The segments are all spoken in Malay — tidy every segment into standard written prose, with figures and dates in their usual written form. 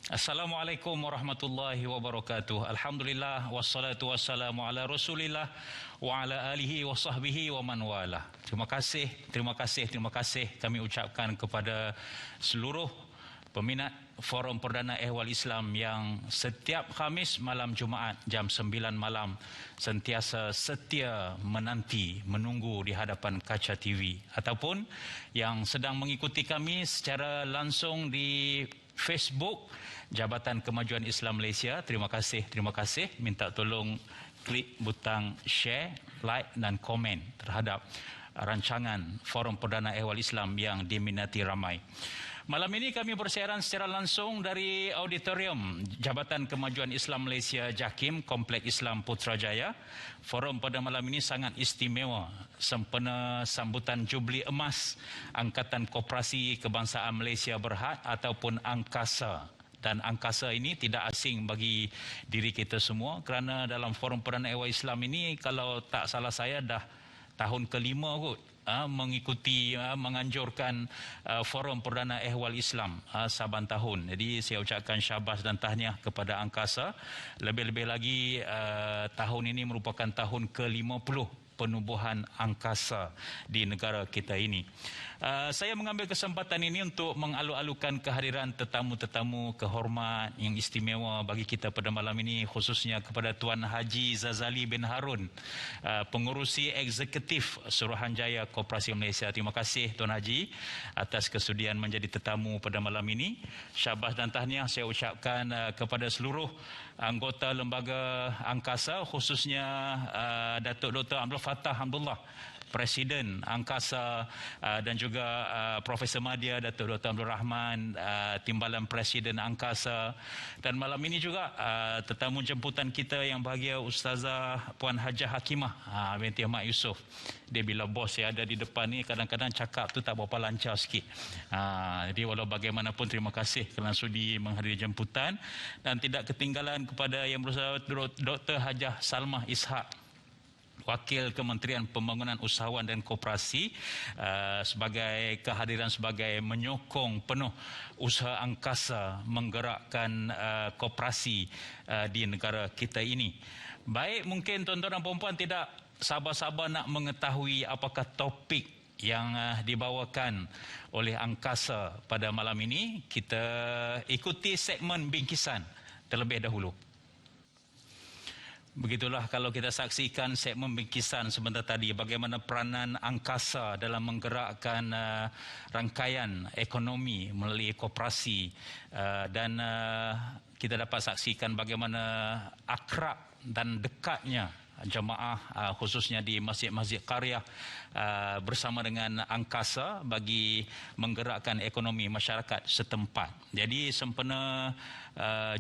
Assalamualaikum warahmatullahi wabarakatuh. Alhamdulillah wassalatu wassalamu ala Rasulillah wa ala alihi wa sahbihi wa man walah. Terima kasih kami ucapkan kepada seluruh peminat Forum Perdana Ehwal Islam yang setiap Khamis malam Jumaat jam 9 malam sentiasa setia menunggu di hadapan kaca TV, ataupun yang sedang mengikuti kami secara langsung di Facebook Jabatan Kemajuan Islam Malaysia. Terima kasih. Minta tolong klik butang share, like dan komen terhadap rancangan Forum Perdana Ehwal Islam yang diminati ramai. Malam ini kami bersiaran secara langsung dari auditorium Jabatan Kemajuan Islam Malaysia JAKIM, Komplek Islam Putrajaya. Forum pada malam ini sangat istimewa sempena sambutan Jubli Emas Angkatan Koperasi Kebangsaan Malaysia Berhad ataupun Angkasa. Dan angkasa ini tidak asing bagi diri kita semua, kerana dalam Forum Perdana Ehwal Islam ini, kalau tak salah saya, dah tahun kelima kot mengikuti, menganjurkan Forum Perdana Ehwal Islam saban tahun. Jadi saya ucapkan syabas dan tahniah kepada angkasa. Lebih-lebih lagi tahun ini merupakan tahun ke-50 penubuhan angkasa di negara kita ini. Saya mengambil kesempatan ini untuk mengalu-alukan kehadiran tetamu-tetamu kehormat yang istimewa bagi kita pada malam ini, khususnya kepada Tuan Haji Zazali bin Harun, pengurusi eksekutif Suruhanjaya Koperasi Malaysia. Terima kasih Tuan Haji atas kesudian menjadi tetamu pada malam ini. Syabas dan tahniah saya ucapkan kepada seluruh anggota lembaga angkasa, khususnya Datuk Dr. Abdul Fattah Hamdullah, Presiden Angkasa, dan juga Profesor Madya, Datuk Dr. Abdul Rahman, Timbalan Presiden Angkasa. Dan malam ini juga tetamu jemputan kita yang bahagia, Ustazah Puan Hajah Hakimah binti Ahmad Yusof. Dia bila bos saya ada di depan ni, kadang-kadang cakap tu tak berapa lancar sikit. Jadi walau bagaimanapun, terima kasih kerana sudi menghadiri jemputan. Dan tidak ketinggalan kepada yang berusaha Dr. Hajah Salmah Ishak, Wakil Kementerian Pembangunan Usahawan dan Koperasi, sebagai kehadiran sebagai menyokong penuh usaha angkasa menggerakkan koperasi di negara kita ini. Baik, mungkin tuan-tuan dan puan-puan tidak sabar-sabar nak mengetahui apakah topik yang dibawakan oleh angkasa pada malam ini. Kita ikuti segmen bingkisan terlebih dahulu. Begitulah kalau kita saksikan segmen bingkisan sebentar tadi, bagaimana peranan angkasa dalam menggerakkan rangkaian ekonomi melalui koperasi, dan kita dapat saksikan bagaimana akrab dan dekatnya jemaah khususnya di masjid-masjid qaryah bersama dengan angkasa bagi menggerakkan ekonomi masyarakat setempat. Jadi sempena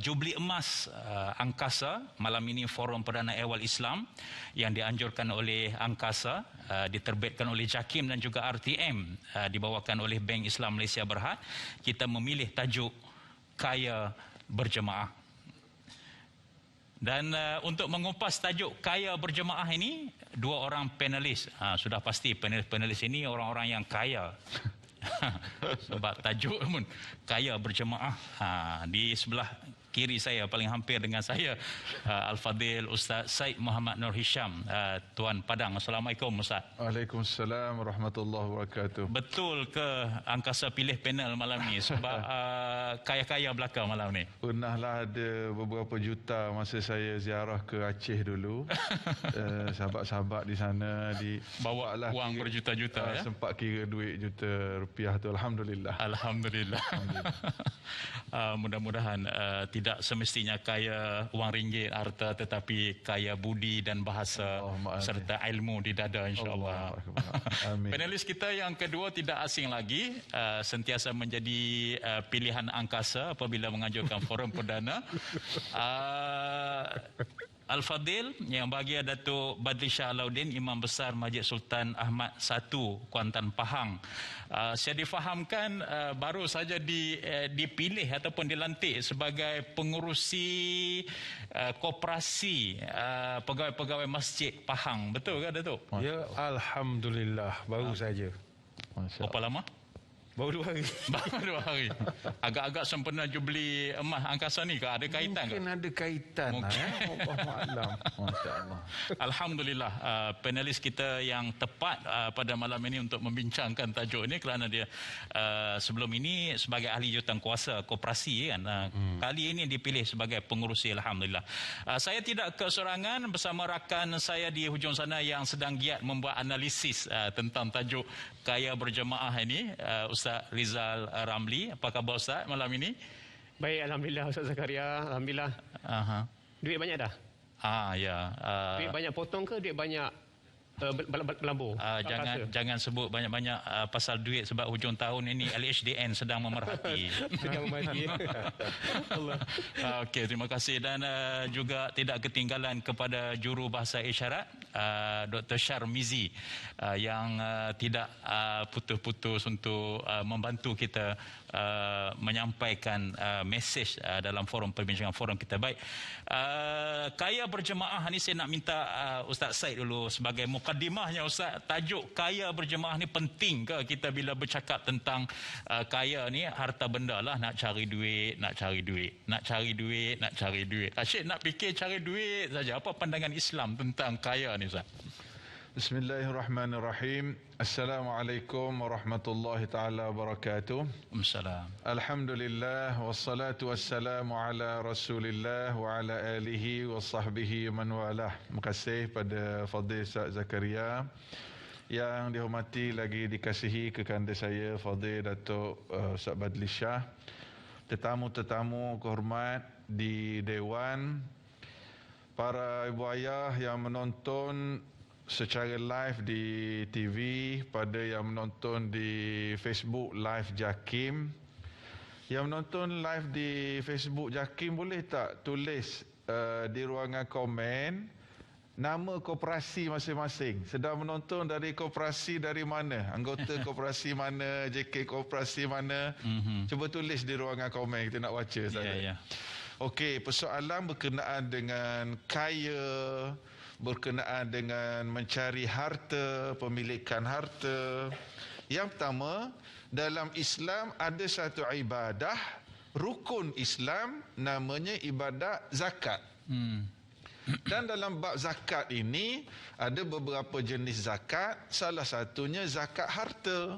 Jubli Emas angkasa, malam ini Forum Perdana Ehwal Islam yang dianjurkan oleh angkasa, diterbitkan oleh JAKIM dan juga RTM, dibawakan oleh Bank Islam Malaysia Berhad, kita memilih tajuk Kaya Berjemaah. Dan untuk mengupas tajuk Kaya Berjemaah ini, dua orang panelis. Sudah pasti panelis ini orang-orang yang kaya. Sebab tajuk pun Kaya Berjemaah. Di sebelah kiri saya, paling hampir dengan saya, Al-Fadhil Ustaz Syed Muhammad Nur Hisham, Tuan Padang. Assalamualaikum Ustaz. Waalaikumsalam warahmatullahi wabarakatuh. Betul ke angkasa pilih panel malam ni sebab kaya-kaya belaka malam ni? Pernahlah ada beberapa juta masa saya ziarah ke Aceh dulu. Sahabat-sahabat di sana bawa lah wang berjuta-juta, ya? Sempat kira duit juta rupiah tu. Alhamdulillah. Alhamdulillah. Mudah-mudahan tidak semestinya kaya wang ringgit harta, tetapi kaya budi dan bahasa serta ilmu di dada, insya-Allah. Panelis kita yang kedua tidak asing lagi, sentiasa menjadi pilihan angkasa apabila menganjurkan Forum Perdana. Al-Fadhil yang bahagia Datuk Badri Shah Alauddin, Imam Besar Masjid Sultan Ahmad I, Kuantan, Pahang. Saya difahamkan baru saja dipilih ataupun dilantik sebagai pengurusi koperasi pegawai-pegawai masjid Pahang. Betul ke Datuk? Ya, Alhamdulillah, baru saja. Berapa lama? Baru 2 hari. Baru 2 hari. Agak-agak sempena Jubli Emas Angkasa ni ke? Ada kaitan ke? Mungkin ada kaitan lah ya. Allah Alam. Masya-Allah. Alhamdulillah, panelis kita yang tepat pada malam ini untuk membincangkan tajuk ini kerana dia sebelum ini sebagai ahli jurutankuasa koperasi kan. Kali ini dipilih sebagai pengurusi, alhamdulillah. Saya tidak kesorangan, bersama rakan saya di hujung sana yang sedang giat membuat analisis tentang tajuk kaya berjemaah ini, Ustaz Rizal Ramli. Apa khabar Ustaz malam ini? Baik, alhamdulillah Ustaz Zakaria. Alhamdulillah. Aha. Duit banyak dah? Ya. Duit banyak potong ke duit banyak berlambur? Jangan sebut banyak-banyak pasal duit sebab hujung tahun ini LHDN sedang memerhati. Sedang mati. Allah. Okey, terima kasih dan juga tidak ketinggalan kepada juru bahasa isyarat Dr. Syarmizi yang tidak putus-putus untuk membantu kita menyampaikan mesej dalam forum perbincangan forum kita. Baik, kaya berjemaah ni saya nak minta Ustaz Said dulu sebagai mukadimahnya. Ustaz, tajuk kaya berjemaah ni penting ke kita bila bercakap tentang kaya ni? Harta benda lah, nak cari duit. Asyik nak fikir cari duit saja. Apa pandangan Islam tentang kaya ni Ustaz? Bismillahirrahmanirrahim. Assalamualaikum warahmatullahi taala wabarakatuh. Waalaikumsalam. Alhamdulillah wassalatu wassalamu ala Rasulillah wa ala alihi wa sahbihi man walah. Terima kasih pada Fadil Ustaz Zakaria. Yang dihormati lagi dikasihi kekanda saya Fadil Datuk Ustaz Badli Shah, tetamu-tetamu kehormat di Dewan, para ibu ayah yang menonton secara live di TV, pada yang menonton di Facebook Live Jakim. Yang menonton live di Facebook Jakim boleh tak tulis di ruangan komen nama koperasi masing-masing. Sedang menonton dari koperasi dari mana? Anggota koperasi mana? JK koperasi mana? Cuba tulis di ruangan komen, kita nak baca saja. Ya. Okey, persoalan berkenaan dengan kaya, berkenaan dengan mencari harta, pemilikan harta. Yang pertama, dalam Islam ada satu ibadah, rukun Islam, namanya ibadah zakat. Dan dalam bab zakat ini ada beberapa jenis zakat, salah satunya zakat harta.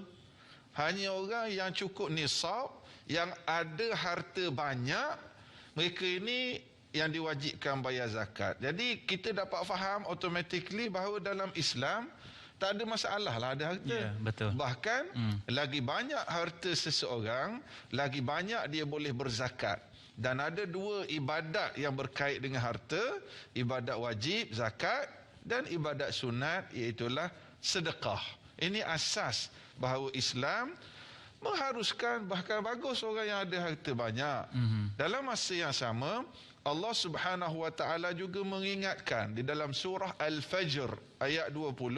Hanya orang yang cukup nisab, yang ada harta banyak, mereka ini yang diwajibkan bayar zakat. Jadi kita dapat faham automatically bahawa dalam Islam tak ada masalah lah ada harta. Ya, betul. Bahkan lagi banyak harta seseorang, lagi banyak dia boleh berzakat. Dan ada dua ibadat yang berkait dengan harta, ibadat wajib zakat dan ibadat sunat, iaitulah sedekah. Ini asas bahawa Islam mengharuskan, bahkan bagus orang yang ada harta banyak. Dalam masa yang sama, Allah Subhanahu wa taala juga mengingatkan di dalam surah Al-Fajr ayat 20,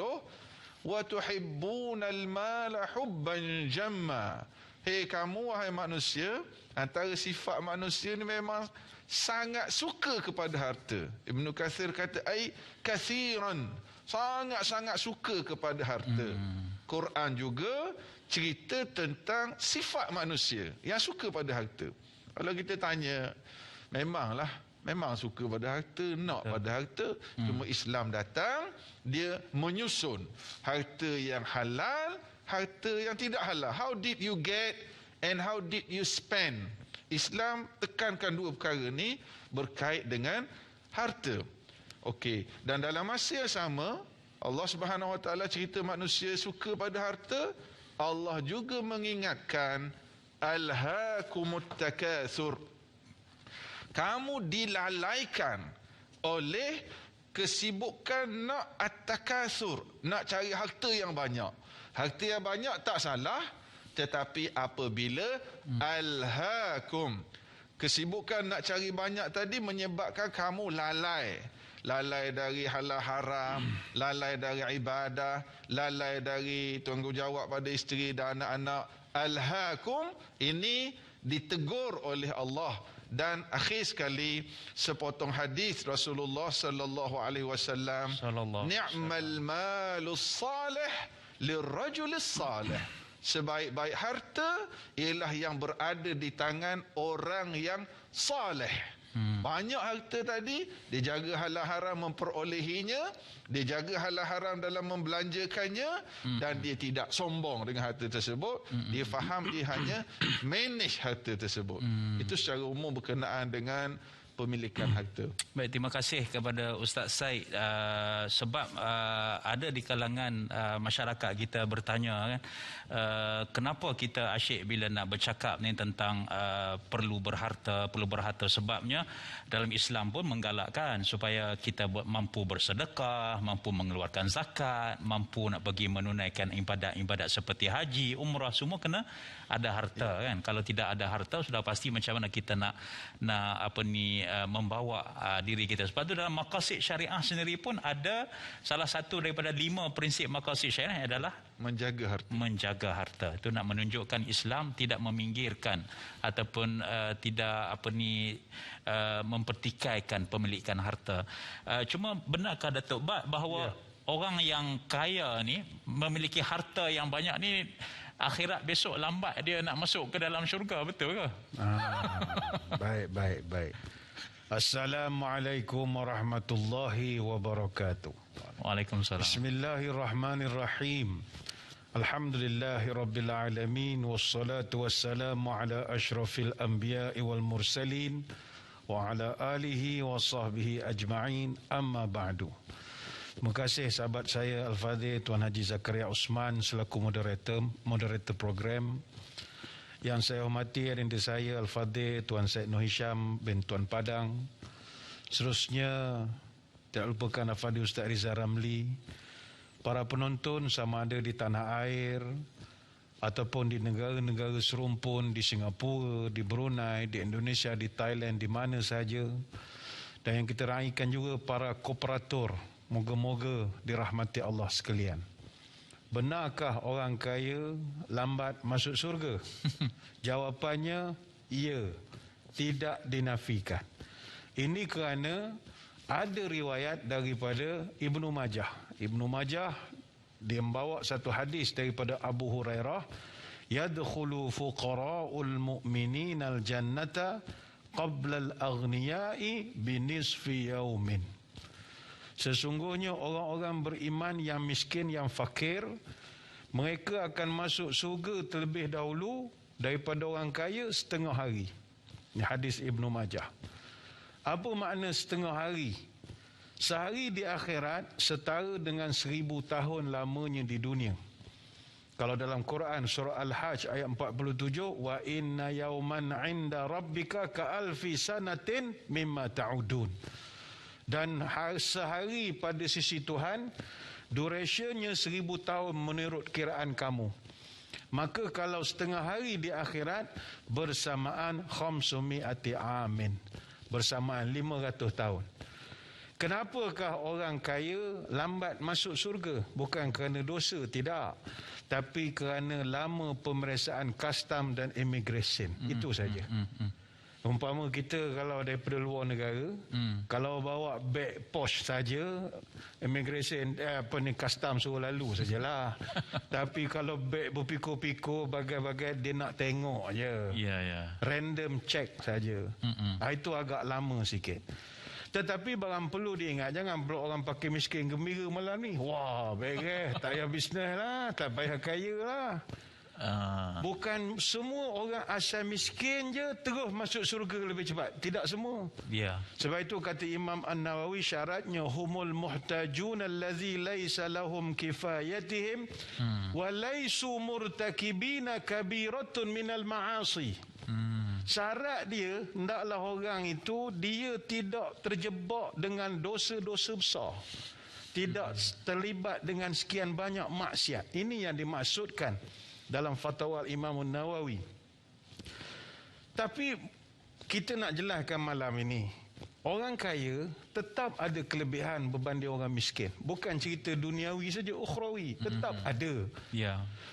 wa tuhibbunal mala hubban jamma. Hei kamu wahai manusia, antara sifat manusia ni memang sangat suka kepada harta. Ibnu Katsir kata ai kathiran, sangat-sangat suka kepada harta. Quran juga cerita tentang sifat manusia yang suka pada harta. Kalau kita tanya, memang suka pada harta, nak pada harta. Cuma Islam datang, dia menyusun harta yang halal, harta yang tidak halal. How did you get and how did you spend? Islam tekankan dua perkara ni berkait dengan harta. Okey, dan dalam masa yang sama, Allah Subhanahu wa taala cerita manusia suka pada harta. Allah juga mengingatkan alhaakumut takatsur. Kamu dilalaikan oleh kesibukan nak at-takatsur, nak cari harta yang banyak. Harta yang banyak tak salah, tetapi apabila alhaakum, kesibukan nak cari banyak tadi menyebabkan kamu lalai. Lalai dari halal haram, lalai dari ibadah, lalai dari tanggungjawab pada isteri dan anak-anak. Alhaakum ini ditegur oleh Allah. Dan akhir sekali sepotong hadis Rasulullah sallallahu alaihi wasallam, ni'mal malus salih lirrajulis salih. sebaik-baik harta ialah yang berada di tangan orang yang saleh. Banyak harta tadi, dia jaga halal haram memperolehinya, dia jaga halal haram dalam membelanjakannya, dan dia tidak sombong dengan harta tersebut. Dia faham dia hanya manage harta tersebut. Itu secara umum berkenaan dengan pemilikan harta. Baik, terima kasih kepada Ustaz Said sebab ada di kalangan masyarakat kita bertanya kan, kenapa kita asyik bila nak bercakap ni tentang perlu berharta sebabnya dalam Islam pun menggalakkan supaya kita mampu bersedekah, mampu mengeluarkan zakat, mampu nak pergi menunaikan ibadat-ibadat seperti haji, umrah, semua kena ada harta kan. Kalau tidak ada harta sudah pasti macam mana kita nak membawa diri kita. Sebab itu dalam maqasid syariah sendiri pun ada salah satu daripada 5 prinsip maqasid syariah adalah menjaga harta. Itu nak menunjukkan Islam tidak meminggirkan ataupun tidak mempertikaikan pemilikan harta. Cuma benarkah Datuk Bat bahawa orang yang kaya ni memiliki harta yang banyak ni akhirat besok lambat dia nak masuk ke dalam syurga, betul ke? Baik. Assalamualaikum warahmatullahi wabarakatuh. Waalaikumsalam. Bismillahirrahmanirrahim. Alhamdulillahirabbil alamin wassalatu wassalamu ala asyrafil anbiya'i wal mursalin wa ala alihi wa sahbihi ajma'in, amma ba'du. Terima kasih sahabat saya Al-Fadhil Tuan Haji Zakaria Osman selaku moderator program. Yang saya hormati adik saya Al-Fadhil Tuan Syed Nur Hisham bin Tuan Padang. Seterusnya tidak lupakan Al-Fadhil Ustaz Rizal Ramli, para penonton sama ada di tanah air ataupun di negara-negara serumpun, di Singapura, di Brunei, di Indonesia, di Thailand, di mana sahaja. Dan yang kita raikan juga para kooperator, moga-moga dirahmati Allah sekalian. Benarkah orang kaya lambat masuk surga? Jawapannya, ya, tidak dinafikan. Ini kerana ada riwayat daripada Ibnu Majah. Ibnu Majah dia membawa satu hadis daripada Abu Hurairah, yadkhulu fuqara'ul mu'minina al-jannata qabla al-aghniyai binisfi yaumin. Sesungguhnya orang-orang beriman yang miskin, yang fakir, mereka akan masuk surga terlebih dahulu daripada orang kaya setengah hari. Ini hadis Ibnu Majah. Apa makna setengah hari? Sehari di akhirat setara dengan 1000 tahun lamanya di dunia. Kalau dalam Quran surah Al-Hajj ayat 47, wa inna yawman 'inda rabbika ka alfi sanatin mimma ta'udun. Dan sehari pada sisi Tuhan durationnya 1000 tahun menurut kiraan kamu. Maka kalau setengah hari di akhirat bersamaan khamsumi'ati amin, bersamaan 500 tahun. Kenapakah orang kaya lambat masuk surga? Bukan kerana dosa, tidak, tapi kerana lama pemeriksaan custom dan immigration. Itu saja. Umpama kita kalau daripada luar negara, kalau bawa beg posh saja, immigration custom suruh lalu sajalah. Tapi kalau beg berpikul-pikul bagai-bagai, dia nak tengok je. Random check saja. Itu agak lama sikit. Tetapi barang perlu diingat, jangan pula orang pakai miskin gembira malam ni. Wah, beres, tak payah bisnes lah, tak payah kaya lah. Bukan semua orang asal miskin je terus masuk surga lebih cepat. Tidak semua. Sebab itu kata Imam An-Nawawi, syaratnya humul muhtajun allazi laisa lahum kifayatihim wa laisu murtakibina kabiratun minal ma'asi. Syarat dia, hendaklah orang itu dia tidak terjebak dengan dosa-dosa besar, tidak terlibat dengan sekian banyak maksiat. Ini yang dimaksudkan dalam fatwa Imam Nawawi. Tapi kita nak jelaskan malam ini, orang kaya tetap ada kelebihan berbanding orang miskin. Bukan cerita duniawi saja, ukhrawi tetap ada.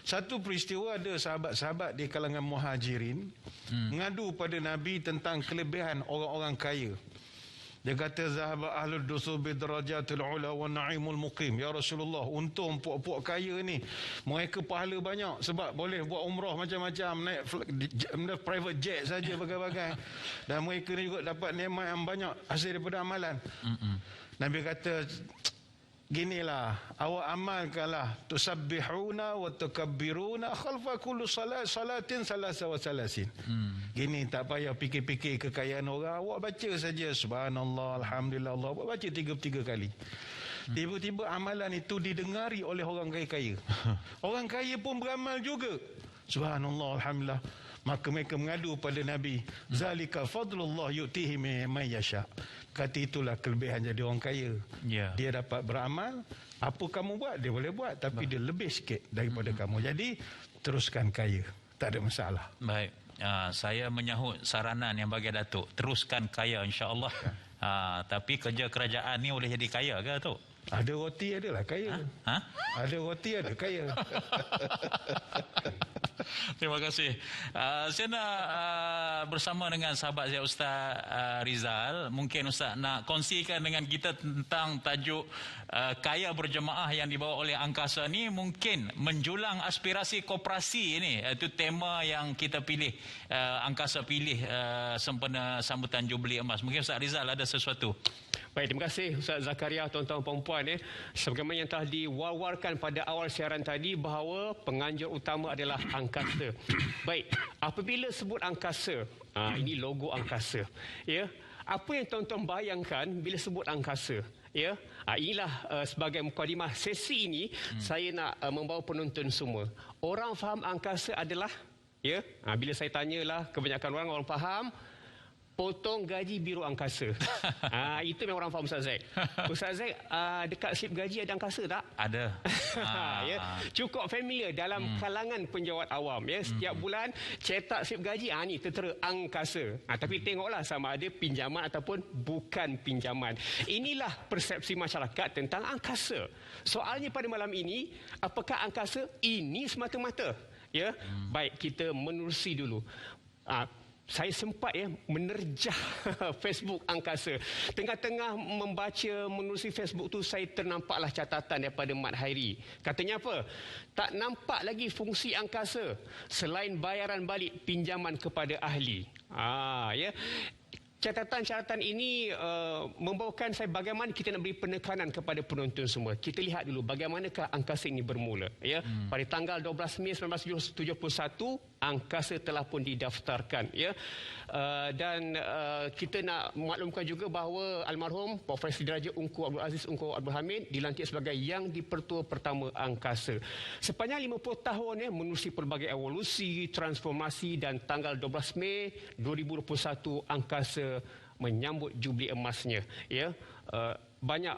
Satu peristiwa, ada sahabat-sahabat di kalangan muhajirin mengadu pada Nabi tentang kelebihan orang-orang kaya. Dia kata zahaba ahlud dusur bi darajatil ula wa na'imul muqim. Ya Rasulullah, untung puak-puak kaya ni mereka pahala banyak sebab boleh buat umrah macam-macam, naik private jet saja bagai-bagai. Dan mereka ni juga dapat nikmat yang banyak hasil daripada amalan. Nabi kata ginilah, awak amalkanlah tusabbihuna wa tukabbiruna khalfa kulli salatin salasa wa salasin. Gini, tak payah fikir-fikir kekayaan orang, awak baca saja subhanallah, alhamdulillah, Allah baca 33 kali. Tiba-tiba amalan itu didengari oleh orang kaya-kaya. Orang kaya pun beramal juga. Subhanallah, alhamdulillah. Maka mereka mengadu pada Nabi, zalika fadlullah yu'tihi man yasha. Kata itulah kelebihan jadi orang kaya. Dia dapat beramal, apa kamu buat dia boleh buat, tapi dia lebih sikit daripada kamu. Jadi teruskan kaya, tak ada masalah. Baik. Saya menyahut saranan yang bagi Datuk, teruskan kaya insya-Allah. Tapi kerja kerajaan ni boleh jadi kaya ke Datuk? Ada roti adalah kaya. Ada roti ada kaya. Terima kasih. Saya nak bersama dengan sahabat saya Ustaz Rizal. Mungkin Ustaz nak kongsikan dengan kita tentang tajuk kaya berjemaah yang dibawa oleh Angkasa ni, mungkin menjulang aspirasi koperasi ini. Itu tema yang kita pilih, Angkasa pilih sempena sambutan Jubli Emas. Mungkin Ustaz Rizal ada sesuatu. Baik, terima kasih Ustaz Zakaria, tuan-tuan perempuan. Sebagaimana yang telah diwar-warkan pada awal siaran tadi bahawa penganjur utama adalah Angkasa. Baik, apabila sebut Angkasa, ini logo Angkasa. Ya, apa yang tuan-tuan bayangkan bila sebut Angkasa? Ya, inilah sebagai mukadimah sesi ini, saya nak membawa penonton semua. Orang faham Angkasa adalah, ya, bila saya tanyalah, kebanyakan orang faham potong gaji Biro Angkasa. Itu memang orang faham Ustaz Zaid. Ustaz Zaid, dekat slip gaji ada Angkasa tak? Ada. Ya, cukup familiar dalam kalangan penjawat awam. Ya, setiap bulan cetak slip gaji, ni tertera Angkasa. Tapi tengoklah sama ada pinjaman ataupun bukan pinjaman. Inilah persepsi masyarakat tentang Angkasa. Soalnya pada malam ini, apakah Angkasa ini semata-mata? Ya, baik, kita menerusi dulu. Saya sempat menerjah Facebook Angkasa. Tengah-tengah membaca menerusi Facebook tu, saya ternampaklah catatan daripada Mat Hairi. Katanya apa? Tak nampak lagi fungsi Angkasa selain bayaran balik pinjaman kepada ahli. Ya. Catatan-catatan ini membawakan saya bagaimana kita nak beri penekanan kepada penonton semua. Kita lihat dulu bagaimanakah Angkasa ini bermula. Ya. Pada tanggal 12 Mei 1971, Angkasa telah pun didaftarkan. Ya. Dan kita nak maklumkan juga bahawa almarhum Profesor Diraja Ungku Abdul Aziz Ungku Abdul Hamid dilantik sebagai Yang di-Pertua Pertama Angkasa. Sepanjang 50 tahun menerusi pelbagai evolusi, transformasi, dan tanggal 12 Mei 2021 Angkasa menyambut Jubli Emasnya. Ya, banyak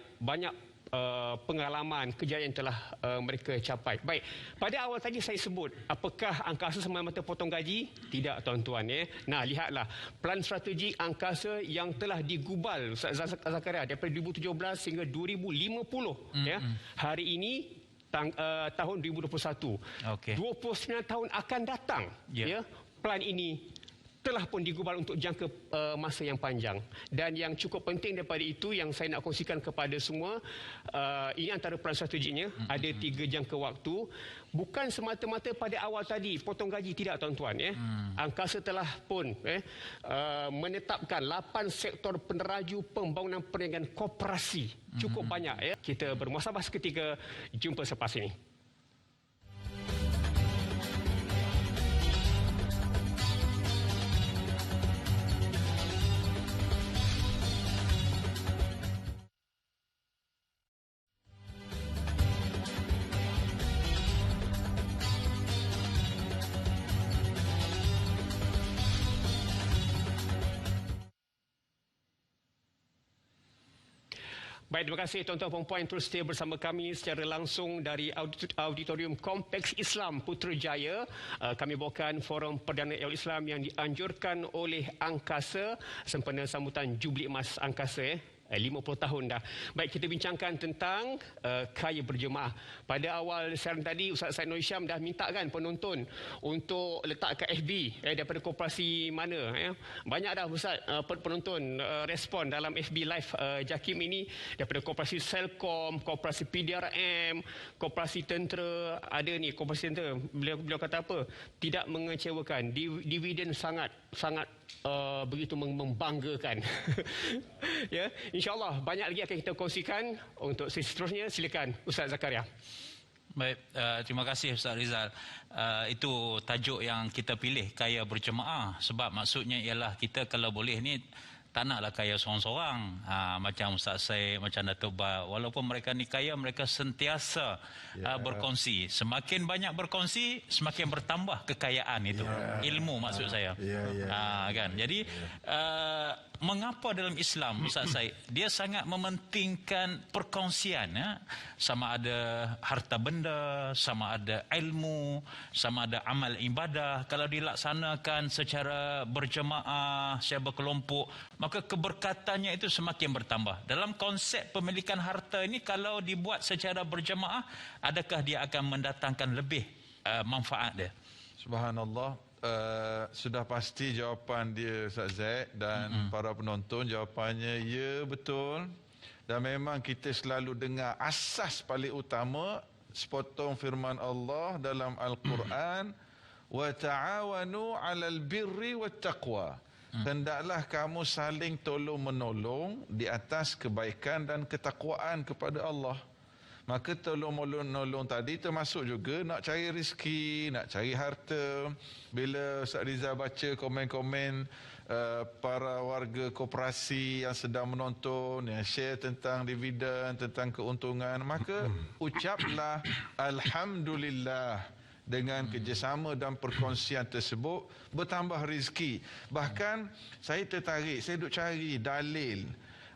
pengalaman, kejayaan telah mereka capai. Baik, pada awal tadi saya sebut, apakah Angkasa semata-mata potong gaji? Tidak, tuan-tuan. Nah, lihatlah pelan strategi Angkasa yang telah digubal Ustaz Zakaria daripada 2017 hingga 2050. Ya, hari ini tahun 2021. 29 tahun akan datang. Ya, plan ini telah pun digubal untuk jangka masa yang panjang. Dan yang cukup penting daripada itu yang saya nak kongsikan kepada semua, ini antara peran strateginya, ada 3 jangka waktu. Bukan semata-mata pada awal tadi potong gaji, tidak, tuan-tuan. Angkasa telah pun menetapkan 8 sektor peneraju pembangunan perniagaan koperasi. Cukup banyak. Kita bermuhasabah seketika, jumpa selepas ini. Baik, terima kasih tuan-tuan dan puan terus setia bersama kami secara langsung dari Auditorium Kompleks Islam Putrajaya. Kami bawakan forum Perdana Islam yang dianjurkan oleh Angkasa sempena sambutan Jubli Emas Angkasa. 50 tahun dah. Baik, kita bincangkan tentang kaya berjemaah. Pada awal siaran tadi Ustaz Said Nur Hisham dah minta kan penonton untuk letak kat FB daripada koperasi mana ya. Banyak dah Ustaz penonton respon dalam FB live JAKIM ini daripada koperasi Selcom, koperasi PDRM, koperasi tentera, ada ni koperasi tentera. Beliau kata apa? Tidak mengecewakan. Dividen sangat begitu membanggakan. Ya, insya-Allah banyak lagi akan kita kongsikan untuk sesi seterusnya. Silakan Ustaz Zakaria. Baik, terima kasih Ustaz Rizal. Itu tajuk yang kita pilih, kaya berjemaah, sebab maksudnya ialah kita kalau boleh ni tak naklah kaya seorang-seorang. Macam Ustaz Syed, macam Datuk Ba, walaupun mereka ni kaya, mereka sentiasa berkongsi. Semakin banyak berkongsi, semakin bertambah kekayaan itu. Ilmu maksud saya. Kan? Jadi mengapa dalam Islam Ustaz Syed dia sangat mementingkan perkongsian, ya? Sama ada harta benda, sama ada ilmu, sama ada amal ibadah. Kalau dilaksanakan secara berjemaah, secara berkelompok, maka keberkatannya itu semakin bertambah. Dalam konsep pemilikan harta ini, kalau dibuat secara berjemaah, adakah dia akan mendatangkan lebih manfaat dia? Subhanallah. Sudah pasti jawapan dia Ustaz Zaid dan para penonton, jawapannya ya, betul. Dan memang kita selalu dengar asas paling utama sepotong firman Allah dalam Al-Quran, wa ta'awanu 'alal birri wat taqwa. Hendaklah kamu saling tolong-menolong di atas kebaikan dan ketakwaan kepada Allah. Maka tolong-menolong tadi termasuk juga nak cari rezeki, nak cari harta. Bila Ustaz Rizal baca komen-komen para warga koperasi yang sedang menonton, yang share tentang dividen, tentang keuntungan, maka ucaplah Alhamdulillah. Dengan kerjasama dan perkongsian tersebut bertambah rezeki. Bahkan saya tertarik, saya duk cari dalil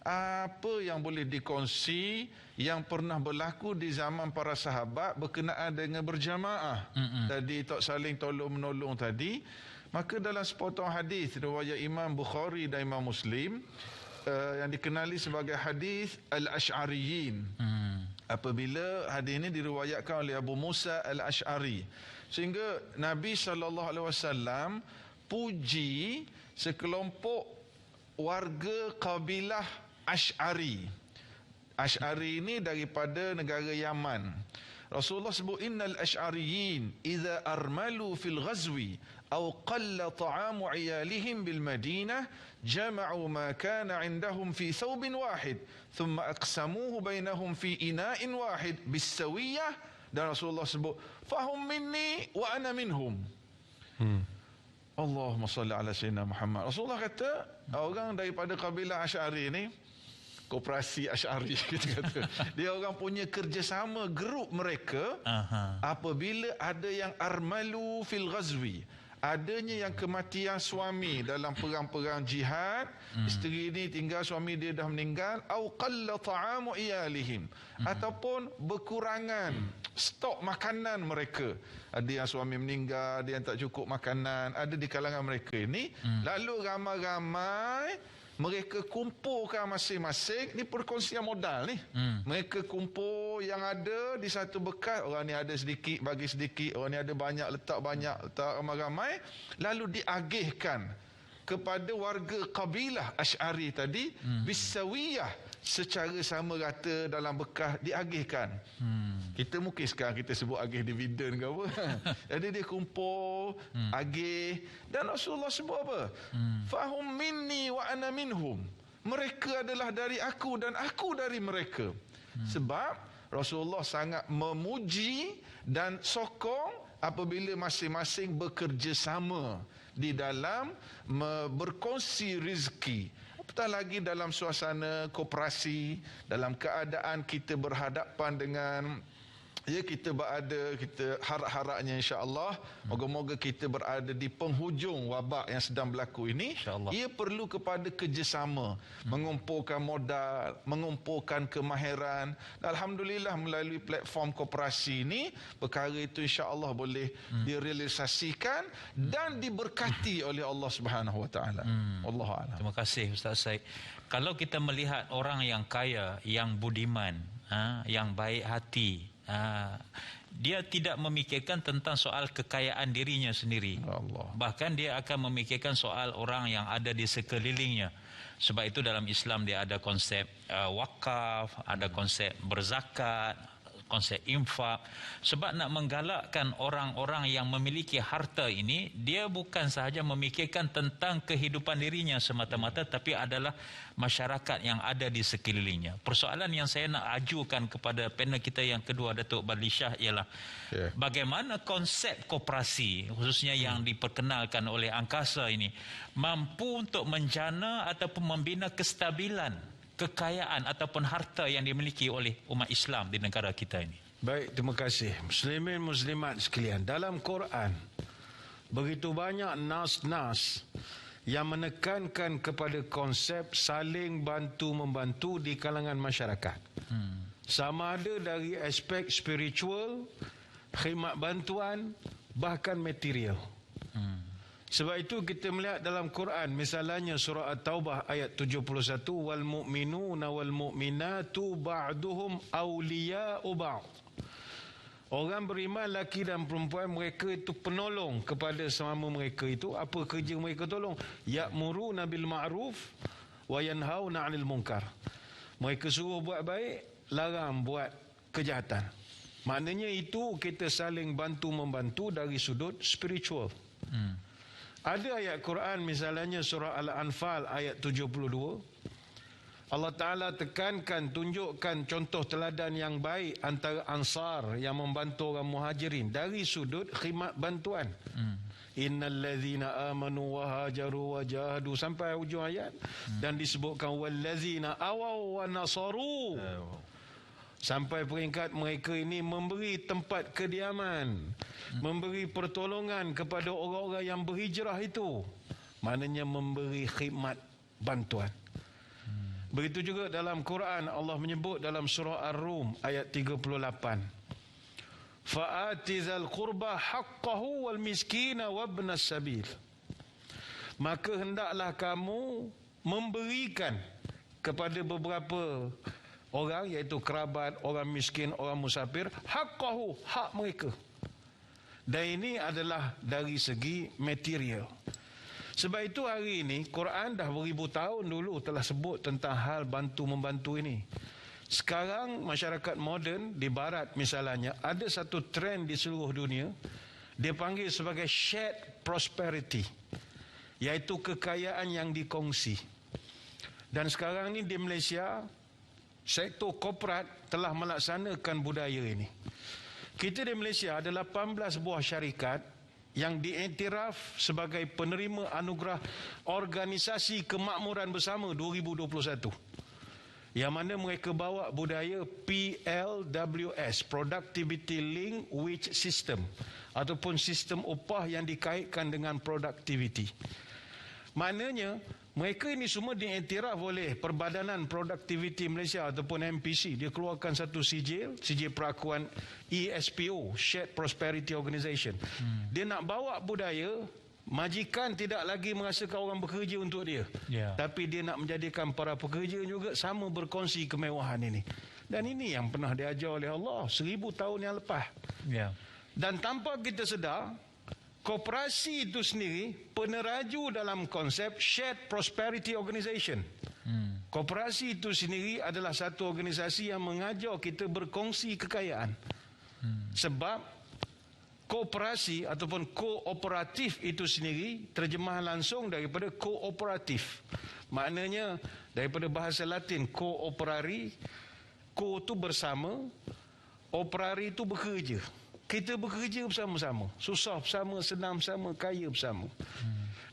apa yang boleh dikongsi yang pernah berlaku di zaman para sahabat berkenaan dengan berjamaah. Tadi tak saling tolong-menolong tadi. Maka dalam sepotong hadis riwayat Imam Bukhari dan Imam Muslim yang dikenali sebagai hadis Al-Ash'ariyin. Apabila hadis ini diriwayatkan oleh Abu Musa Al-Ash'ari, sehingga Nabi SAW puji sekelompok warga kabilah Ash'ari. Ash'ari ini daripada negara Yaman. Rasulullah sebut innal ash'ariyin idza armalu fil ghazwi aw qalla ta'amu 'iyalihim bil Madinah jama'u ma kana 'indahum fi thawbin wahid thumma aqsamuhu bainahum fi ina'in wahid bisawiyah. Dan Rasulullah sebut fahum minni wa ana minhum. Allahumma salli ala sayyidina Muhammad. Rasulullah kata orang daripada kabilah Ash'ari ni, koperasi Ash'ari kita kata, dia orang punya kerjasama grup mereka. Apabila ada yang armalu fil ghazwi, adanya yang kematian suami dalam perang-perang jihad, isteri ni tinggal, suami dia dah meninggal, au qalla ta'amu iyalihim, ataupun berkurangan stok makanan mereka. Ada yang suami meninggal, ada yang tak cukup makanan, ada di kalangan mereka ini. Lalu ramai-ramai mereka kumpulkan masing-masing, ni perkongsian modal ni. Mereka kumpul yang ada di satu bekas, orang ni ada sedikit bagi sedikit, orang ni ada banyak letak ramai-ramai, lalu diagihkan kepada warga kabilah Ash'ari tadi bisawiyah, secara sama rata dalam bekas diagihkan. Kita mungkin sekarang kita sebut agih dividen ke apa. Jadi dia kumpul, agih, dan Rasulullah sebut apa? Fahum minni wa ana minhum. Mereka adalah dari aku dan aku dari mereka. Sebab Rasulullah sangat memuji dan sokong apabila masing-masing bekerjasama di dalam berkongsi rezeki. Apatah lagi dalam suasana koperasi, dalam keadaan kita berhadapan dengan Ya, kita berada, kita harap-harapnya insya-Allah moga-moga kita berada di penghujung wabak yang sedang berlaku ini. InsyaAllah. Ia perlu kepada kerjasama, mengumpulkan modal, mengumpulkan kemahiran. Alhamdulillah melalui platform koperasi ini perkara itu insya-Allah boleh direalisasikan dan diberkati oleh Allah Subhanahu Wa Taala. Wallahu a'lam. Terima kasih Ustaz Said. Kalau kita melihat orang yang kaya, yang budiman, yang baik hati, dia tidak memikirkan tentang soal kekayaan dirinya sendiri. Allah. Bahkan dia akan memikirkan soal orang yang ada di sekelilingnya. Sebab itu dalam Islam dia ada konsep wakaf, ada konsep berzakat, konsep infak. Sebab nak menggalakkan orang-orang yang memiliki harta ini, dia bukan sahaja memikirkan tentang kehidupan dirinya semata-mata, tapi adalah masyarakat yang ada di sekelilingnya. Persoalan yang saya nak ajukan kepada panel kita yang kedua, Datuk Badli Shah, ialah bagaimana konsep koperasi, khususnya yang diperkenalkan oleh Angkasa ini, mampu untuk menjana ataupun membina kestabilan kekayaan ataupun harta yang dimiliki oleh umat Islam di negara kita ini. Baik, terima kasih. Muslimin muslimat sekalian, dalam Quran begitu banyak nas-nas yang menekankan kepada konsep saling bantu-membantu di kalangan masyarakat. Sama ada dari aspek spiritual, khidmat bantuan, bahkan material. Sebab itu kita melihat dalam Quran, misalnya surah At-Taubah ayat 71, wal mu'minuna wal mu'minatu ba'duhum awliya'u ba'd. Orang beriman laki dan perempuan, mereka itu penolong kepada sesama mereka itu. Apa kerja mereka tolong? Ya'muruna bil ma'ruf wa yanhauna 'anil munkar. Mereka suruh buat baik, larang buat kejahatan. Maknanya itu kita saling bantu-membantu dari sudut spiritual. Ada ayat Quran misalnya surah Al-Anfal ayat 72. Allah Ta'ala tekankan, tunjukkan contoh teladan yang baik antara Ansar yang membantu orang Muhajirin dari sudut khidmat bantuan. Innal ladzina amanu wa hajaru wa jahadu sampai hujung ayat. Dan disebutkan walladzina awaw wa nasaru. Sampai peringkat mereka ini memberi tempat kediaman, memberi pertolongan kepada orang-orang yang berhijrah itu. Maknanya memberi khidmat bantuan. Begitu juga dalam Quran Allah menyebut dalam surah Ar-Rum ayat 38. Fa'ati dzal qurba haqqahu wal miskina wabnas sabil. Maka hendaklah kamu memberikan kepada beberapa orang, iaitu kerabat, orang miskin, orang musafir, haqqahu, hak mereka. Dan ini adalah dari segi material. Sebab itu hari ini Quran dah beribu tahun dulu telah sebut tentang hal bantu-membantu ini. Sekarang masyarakat moden di barat misalnya, ada satu trend di seluruh dunia, dia panggil sebagai shared prosperity, iaitu kekayaan yang dikongsi. Dan sekarang ni di Malaysia, sektor korporat telah melaksanakan budaya ini. Kita di Malaysia ada 18 buah syarikat yang diiktiraf sebagai penerima anugerah Organisasi Kemakmuran Bersama 2021. Yang mana mereka bawa budaya PLWS, Productivity Linked Wage System, ataupun sistem upah yang dikaitkan dengan productivity. Maknanya mereka ini semua diiktiraf oleh Perbadanan Produktiviti Malaysia ataupun MPC. Dia keluarkan satu sijil perakuan ESPO, Shared Prosperity Organisation. Dia nak bawa budaya, majikan tidak lagi merasakan orang bekerja untuk dia. Tapi dia nak menjadikan para pekerja juga sama berkongsi kemewahan ini. Dan ini yang pernah diajar oleh Allah 1000 tahun yang lepas. Dan tanpa kita sedar, koperasi itu sendiri peneraju dalam konsep Shared Prosperity Organisation. Koperasi itu sendiri adalah satu organisasi yang mengajar kita berkongsi kekayaan. Sebab koperasi ataupun kooperatif itu sendiri terjemahan langsung daripada kooperatif. Maknanya daripada bahasa Latin kooperari, ko itu bersama, operari itu bekerja. Kita bekerja bersama-sama, susah bersama, senang bersama, kaya bersama.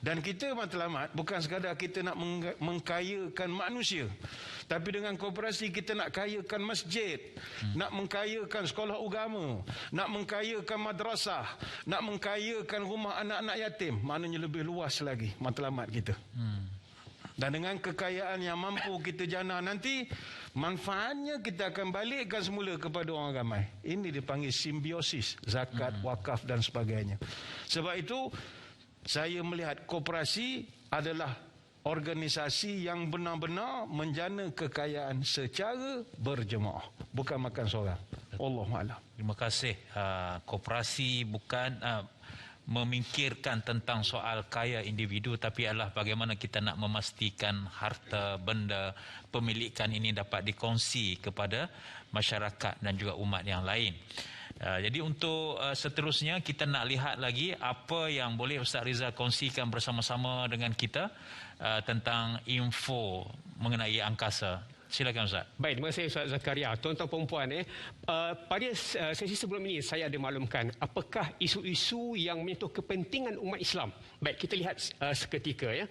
Dan kita matlamat bukan sekadar kita nak mengkayakan manusia, tapi dengan koperasi kita nak kayakan masjid, nak mengkayakan sekolah agama, nak mengkayakan madrasah, nak mengkayakan rumah anak-anak yatim. Maknanya lebih luas lagi matlamat kita. Dan dengan kekayaan yang mampu kita jana nanti, manfaatnya kita akan balikkan semula kepada orang ramai. Ini dipanggil simbiosis, zakat, wakaf dan sebagainya. Sebab itu saya melihat koperasi adalah organisasi yang benar-benar menjana kekayaan secara berjemaah, bukan makan seorang. Wallahualam. Terima kasih. Koperasi bukan memikirkan tentang soal kaya individu, tapi adalah bagaimana kita nak memastikan harta benda pemilikan ini dapat dikongsi kepada masyarakat dan juga umat yang lain. Jadi untuk seterusnya kita nak lihat lagi apa yang boleh Ustaz Rizal kongsikan bersama-sama dengan kita tentang info mengenai angkasa. Silakan Ustaz. Baik, terima kasih Ustaz Zakaria. Tuan-tuan perempuan, pada sesi sebelum ini saya ada maklumkan apakah isu-isu yang menyentuh kepentingan umat Islam. Baik, kita lihat seketika ya.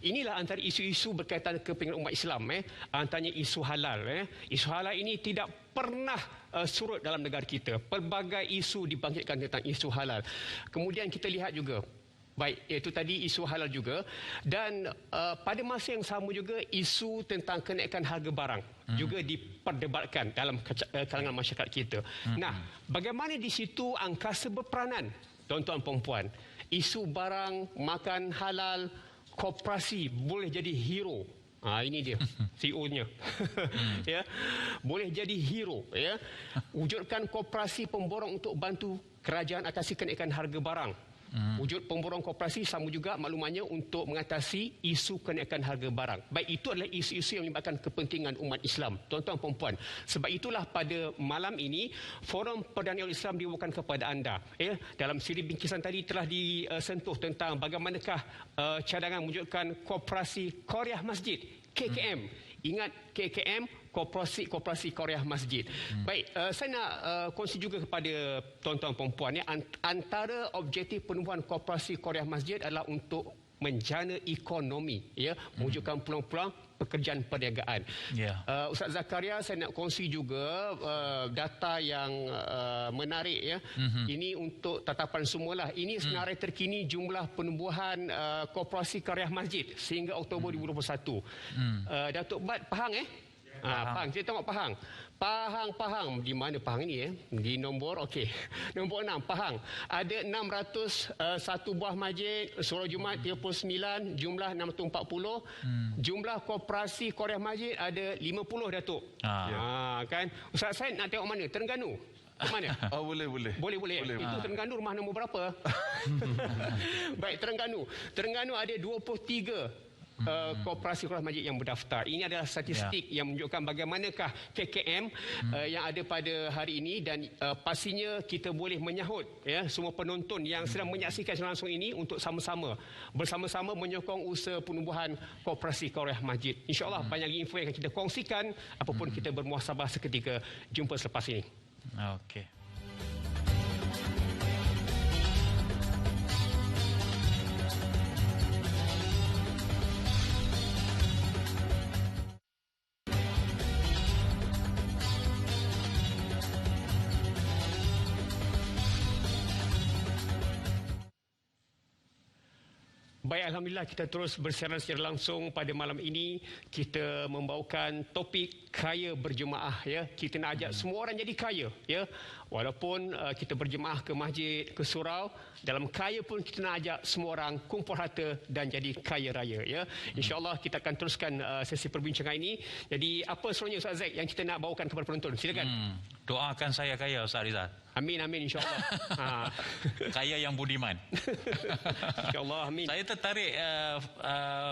Inilah antara isu-isu berkaitan kepentingan umat Islam antaranya isu halal. Isu halal ini tidak pernah surut dalam negara kita. Pelbagai isu dibangkitkan tentang isu halal. Kemudian kita lihat juga, baik, itu tadi isu halal juga. Dan pada masa yang sama juga isu tentang kenaikan harga barang juga diperdebatkan dalam kalangan masyarakat kita. Nah, bagaimana di situ angkasa berperanan, tuan-tuan perempuan? Isu barang, makan halal, koperasi boleh jadi hero. Ini dia CEO-nya. Ya, boleh jadi hero ya. Wujudkan koperasi pemborong untuk bantu kerajaan atasi kenaikan harga barang. Wujud pemborong koperasi sama juga maklumannya untuk mengatasi isu kenaikan harga barang. Baik, itu adalah isu-isu yang melibatkan kepentingan umat Islam, tuan-tuan perempuan. Sebab itulah pada malam ini Forum Perdana Islam dibawakan kepada anda. Dalam siri bingkisan tadi telah disentuh tentang bagaimanakah cadangan mewujudkan koperasi Qaryah Masjid KKM. Ingat KKM, Koperasi Qaryah Masjid. Baik, saya nak kongsi juga kepada tuan-tuan perempuan antara objektif penubuhan Koperasi Qaryah Masjid adalah untuk menjana ekonomi, mewujudkan peluang-peluang pekerjaan perniagaan. Ustaz Zakaria, saya nak kongsi juga data yang menarik Ini untuk tatapan semualah. Ini senarai terkini jumlah penubuhan Koperasi Qaryah Masjid sehingga Oktober 2021. Datuk Bat Pahang Pahang, kita tengok Pahang. Pahang. Di mana Pahang ini Di nombor, okey. Nombor 6, Pahang. Ada 601 buah masjid, surau Jumaat 39, jumlah 640. Jumlah koperasi Qaryah Masjid ada 50, Datuk. Kan? Ustaz Said nak tengok mana? Terengganu. Ke mana? Boleh. Itu Terengganu rumah nombor berapa? Baik, Terengganu ada 23 koperasi Qaryah Masjid yang berdaftar. Ini adalah statistik yang menunjukkan bagaimanakah KKM yang ada pada hari ini, dan pastinya kita boleh menyahut semua penonton yang sedang menyaksikan langsung ini untuk bersama-sama menyokong usaha penubuhan Koperasi Qaryah Masjid. InsyaAllah banyak lagi info yang akan kita kongsikan apapun kita bermuhasabah seketika. Jumpa selepas ini. Okey. Baik, Alhamdulillah kita terus bersiaran secara langsung pada malam ini. Kita membawakan topik kaya berjemaah Kita nak ajak semua orang jadi kaya Walaupun kita berjemaah ke masjid, ke surau, dalam kaya pun kita nak ajak semua orang kumpul harta dan jadi kaya raya InsyaAllah kita akan teruskan sesi perbincangan ini. Jadi apa seronoknya Ustaz Zaid yang kita nak bawakan kepada penonton? Silakan. Doakan saya kaya Ustaz Rizal. Amin insyaAllah. Kaya yang budiman. InsyaAllah, amin. Saya tertarik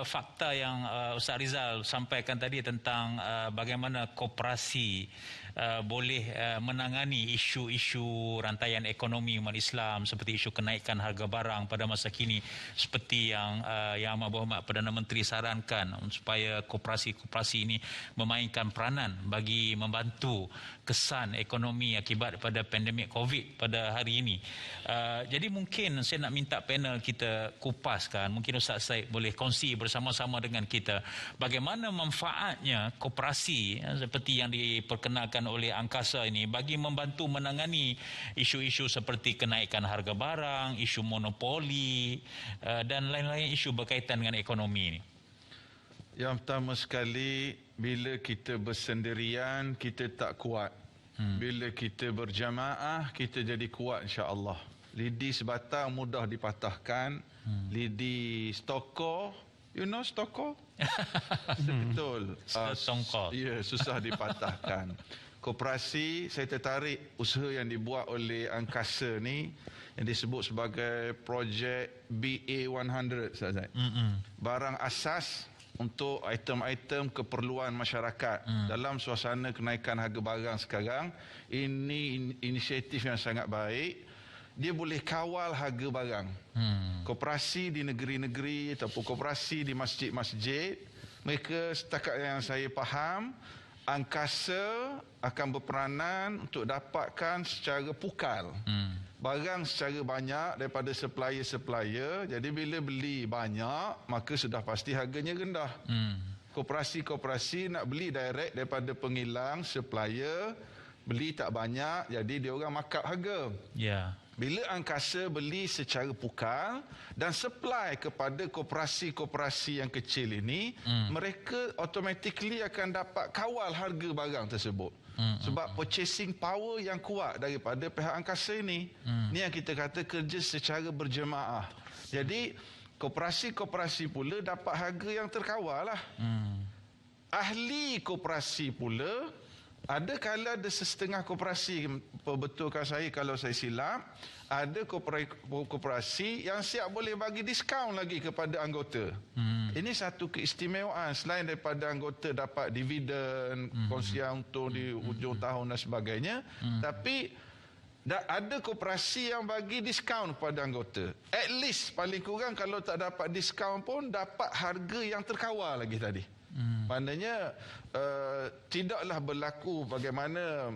fakta yang Ustaz Rizal sampaikan tadi tentang bagaimana koperasi boleh menangani isu-isu rantaian ekonomi umat Islam seperti isu kenaikan harga barang pada masa kini, seperti yang Yang Amat Berhormat Perdana Menteri sarankan supaya koperasi-koperasi ini memainkan peranan bagi membantu kesan ekonomi akibat pada pandemik COVID pada hari ini. Jadi mungkin saya nak minta panel kita kupaskan, mungkin Ustaz Said boleh kongsi bersama-sama dengan kita bagaimana manfaatnya koperasi seperti yang diperkenalkan oleh Angkasa ini bagi membantu menangani isu-isu seperti kenaikan harga barang, isu monopoli dan lain-lain isu berkaitan dengan ekonomi ini. Yang pertama sekali, bila kita bersendirian, kita tak kuat. Bila kita berjamaah, kita jadi kuat insya-Allah. Lidi sebatang mudah dipatahkan. Lidi stoko, you know stoko? Betul. Setongkol. Ya, susah dipatahkan. Koperasi, saya tertarik usaha yang dibuat oleh Angkasa ni yang disebut sebagai projek BA100, Ustaz. Barang asas untuk item-item keperluan masyarakat dalam suasana kenaikan harga barang sekarang. Ini inisiatif yang sangat baik. Dia boleh kawal harga barang. Koperasi di negeri-negeri ataupun koperasi di masjid-masjid, mereka setakat yang saya faham, Angkasa akan berperanan untuk dapatkan secara pukal barang secara banyak daripada supplier-supplier. Jadi bila beli banyak, maka sudah pasti harganya rendah. Koperasi-koperasi nak beli direct daripada pengilang, supplier, beli tak banyak, jadi dia orang markup harga. Ya. Bila Angkasa beli secara pukal dan supply kepada koperasi-koperasi yang kecil ini, mereka automatically akan dapat kawal harga barang tersebut. Sebab purchasing power yang kuat daripada pihak Angkasa ini. Ini yang kita kata kerja secara berjemaah. Jadi koperasi-koperasi pula dapat harga yang terkawal lah. Ahli koperasi pula, ada kala ada setengah koperasi, betulkan saya kalau saya silap, ada koperasi yang siap boleh bagi diskaun lagi kepada anggota. Ini satu keistimewaan selain daripada anggota dapat dividen, kongsian untung di hujung tahun dan sebagainya, tapi ada koperasi yang bagi diskaun kepada anggota. At least paling kurang kalau tak dapat diskaun pun dapat harga yang terkawal lagi tadi. Maknanya tidaklah berlaku bagaimana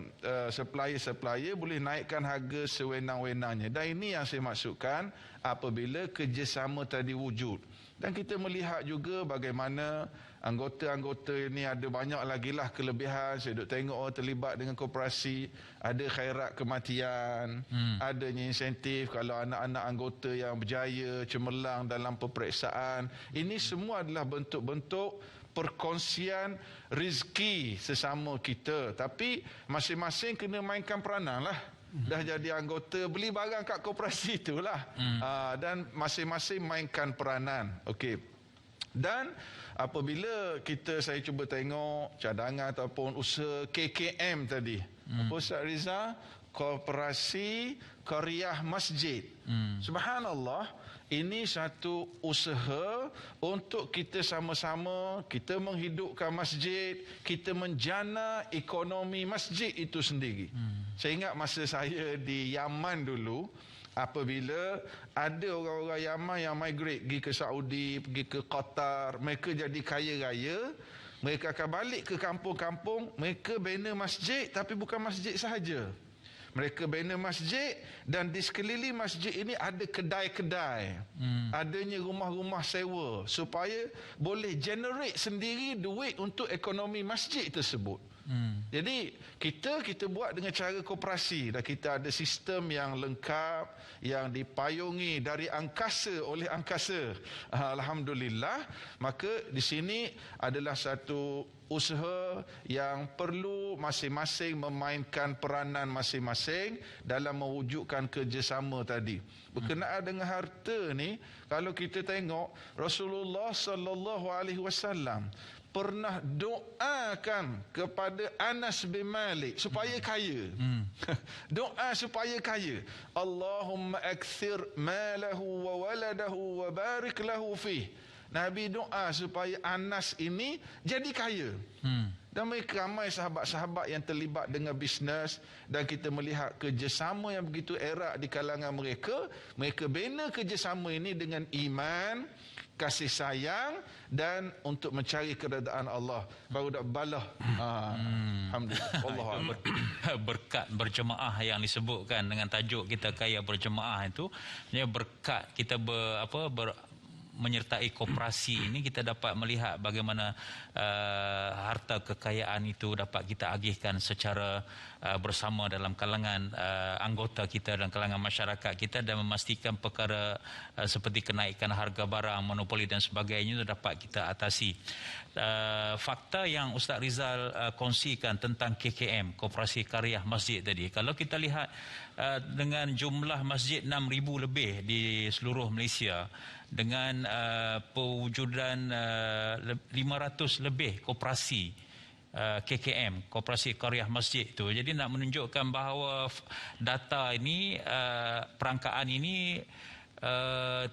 supplier-supplier boleh naikkan harga sewenang-wenangnya. Dan ini yang saya maksudkan apabila kerjasama tadi wujud. Dan kita melihat juga bagaimana anggota-anggota ini ada banyak lagi lah kelebihan. Saya duk tengok orang terlibat dengan koperasi, ada khairat kematian, adanya insentif kalau anak-anak anggota yang berjaya, cemerlang dalam peperiksaan. Ini semua adalah bentuk-bentuk perkongsian rezeki sesama kita. Tapi masing-masing kena mainkan peranan lah. Dah jadi anggota, beli barang kat koperasi itulah. Dan masing-masing mainkan peranan. Okey. Dan apabila saya cuba tengok cadangan ataupun usaha KKM tadi. Apa Ustaz Riza? Koperasi Qaryah Masjid. Subhanallah. Ini satu usaha untuk kita sama-sama, kita menghidupkan masjid, kita menjana ekonomi masjid itu sendiri. Saya ingat masa saya di Yaman dulu, apabila ada orang-orang Yaman yang migrate pergi ke Saudi, pergi ke Qatar, mereka jadi kaya raya, mereka akan balik ke kampung-kampung, mereka bina masjid, tapi bukan masjid sahaja. Mereka bina masjid dan di sekeliling masjid ini ada kedai-kedai. Adanya rumah-rumah sewa supaya boleh generate sendiri duit untuk ekonomi masjid tersebut. Jadi kita buat dengan cara koperasi dan kita ada sistem yang lengkap yang dipayungi dari angkasa oleh angkasa. Alhamdulillah. Maka di sini adalah satu usaha yang perlu masing-masing memainkan peranan masing-masing dalam mewujudkan kerjasama tadi. Berkenaan dengan harta ni, kalau kita tengok Rasulullah sallallahu alaihi wasallam pernah doakan kepada Anas bin Malik supaya kaya. Doa supaya kaya. Allahumma akthir malahu wa waladahu wa barik lahu fih. Nabi doa supaya Anas ini jadi kaya. Dan mereka ramai sahabat-sahabat yang terlibat dengan bisnes, dan kita melihat kerjasama yang begitu erat di kalangan mereka. Mereka bina kerjasama ini dengan iman, kasih sayang, dan untuk mencari keredaan Allah. Baru dak balah. Alhamdulillah. Allah Akbar. Berkat berjemaah yang disebutkan dengan tajuk kita kaya berjemaah itu, berkat kita menyertai koperasi ini, kita dapat melihat bagaimana harta kekayaan itu dapat kita agihkan secara bersama dalam kalangan anggota kita dan kalangan masyarakat kita, dan memastikan perkara seperti kenaikan harga barang, monopoli dan sebagainya itu dapat kita atasi. Fakta yang Ustaz Rizal kongsikan tentang KKM, Koperasi Karya Masjid tadi, kalau kita lihat dengan jumlah masjid 6,000 lebih di seluruh Malaysia, dengan pewujudan 500 lebih koperasi KKM, Koperasi Karya Masjid itu. Jadi nak menunjukkan bahawa data ini, perangkaan ini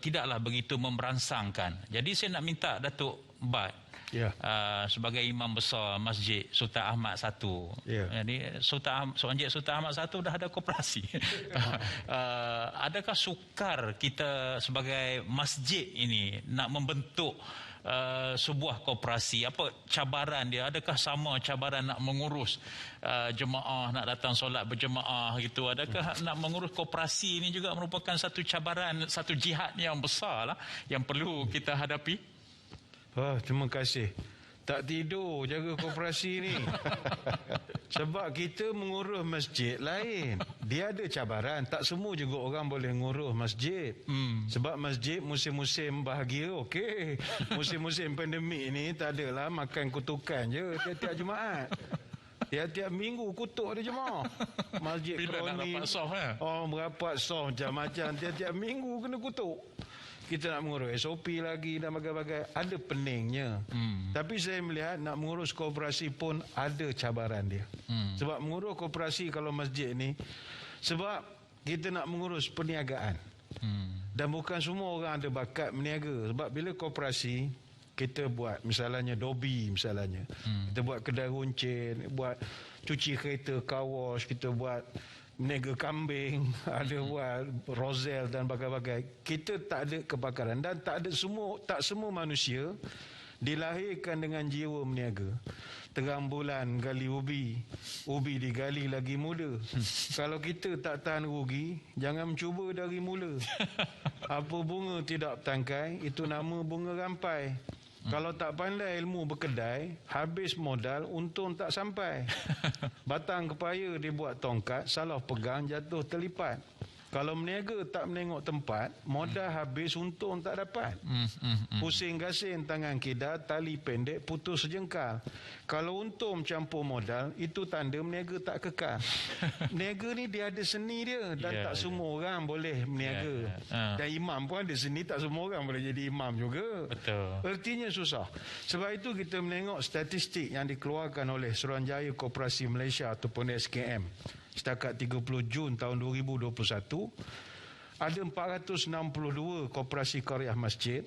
tidaklah begitu memberansangkan. Jadi saya nak minta Datuk Bat, sebagai Imam Besar Masjid Sultan Ahmad I. Jadi Masjid Sultan Ahmad I dah ada koperasi. Adakah sukar kita sebagai masjid ini nak membentuk sebuah koperasi? Apa cabaran dia? Adakah sama cabaran nak mengurus jemaah, nak datang solat berjemaah gitu? Adakah nak mengurus koperasi ini juga merupakan satu cabaran, satu jihad yang besar lah yang perlu kita hadapi? Terima kasih. Tak tidur jaga koperasi ni. Sebab kita mengurus masjid lain. Dia ada cabaran. Tak semua juga orang boleh ngurus masjid. Sebab masjid musim-musim bahagia, okey. Musim-musim pandemik ni tak adalah makan kutukan je tiap-tiap Jumaat. Tiap-tiap minggu kutuk ada jemaah. Masjid Kroni. Merapat soh macam-macam. Tiap-tiap minggu kena kutuk. Kita nak mengurus SOP lagi dan bagai-bagai. Ada peningnya. Tapi saya melihat nak mengurus koperasi pun ada cabaran dia. Sebab mengurus koperasi kalau masjid ni, sebab kita nak mengurus perniagaan. Dan bukan semua orang ada bakat berniaga. Sebab bila koperasi, kita buat misalnya dobi misalnya. Kita buat kedai runcit, buat cuci kereta, car wash, kita buat meniaga kambing, ada buat rozel dan bagai-bagai. Kita tak ada kebakaran, dan tak semua manusia dilahirkan dengan jiwa meniaga. Terang bulan gali ubi digali lagi muda. Kalau kita tak tahan rugi, jangan mencuba dari mula. Apa bunga tidak tangkai, itu nama bunga rampai. Kalau tak pandai ilmu berkedai, habis modal, untung tak sampai. Batang kepaya dibuat tongkat, salah pegang, jatuh terlipat. Kalau meniaga tak menengok tempat, modal habis, untung tak dapat. Pusing gasing tangan kidar, tali pendek, putus sejengkal. Kalau untung campur modal, itu tanda meniaga tak kekal. Meniaga ni dia ada seni dia, dan tak semua orang boleh meniaga. Dan imam pun ada seni, tak semua orang boleh jadi imam juga. Betul. Ertinya susah. Sebab itu kita menengok statistik yang dikeluarkan oleh Suruhanjaya Koperasi Malaysia ataupun SKM. Setakat 30 Jun tahun 2021, ada 462 koperasi karya masjid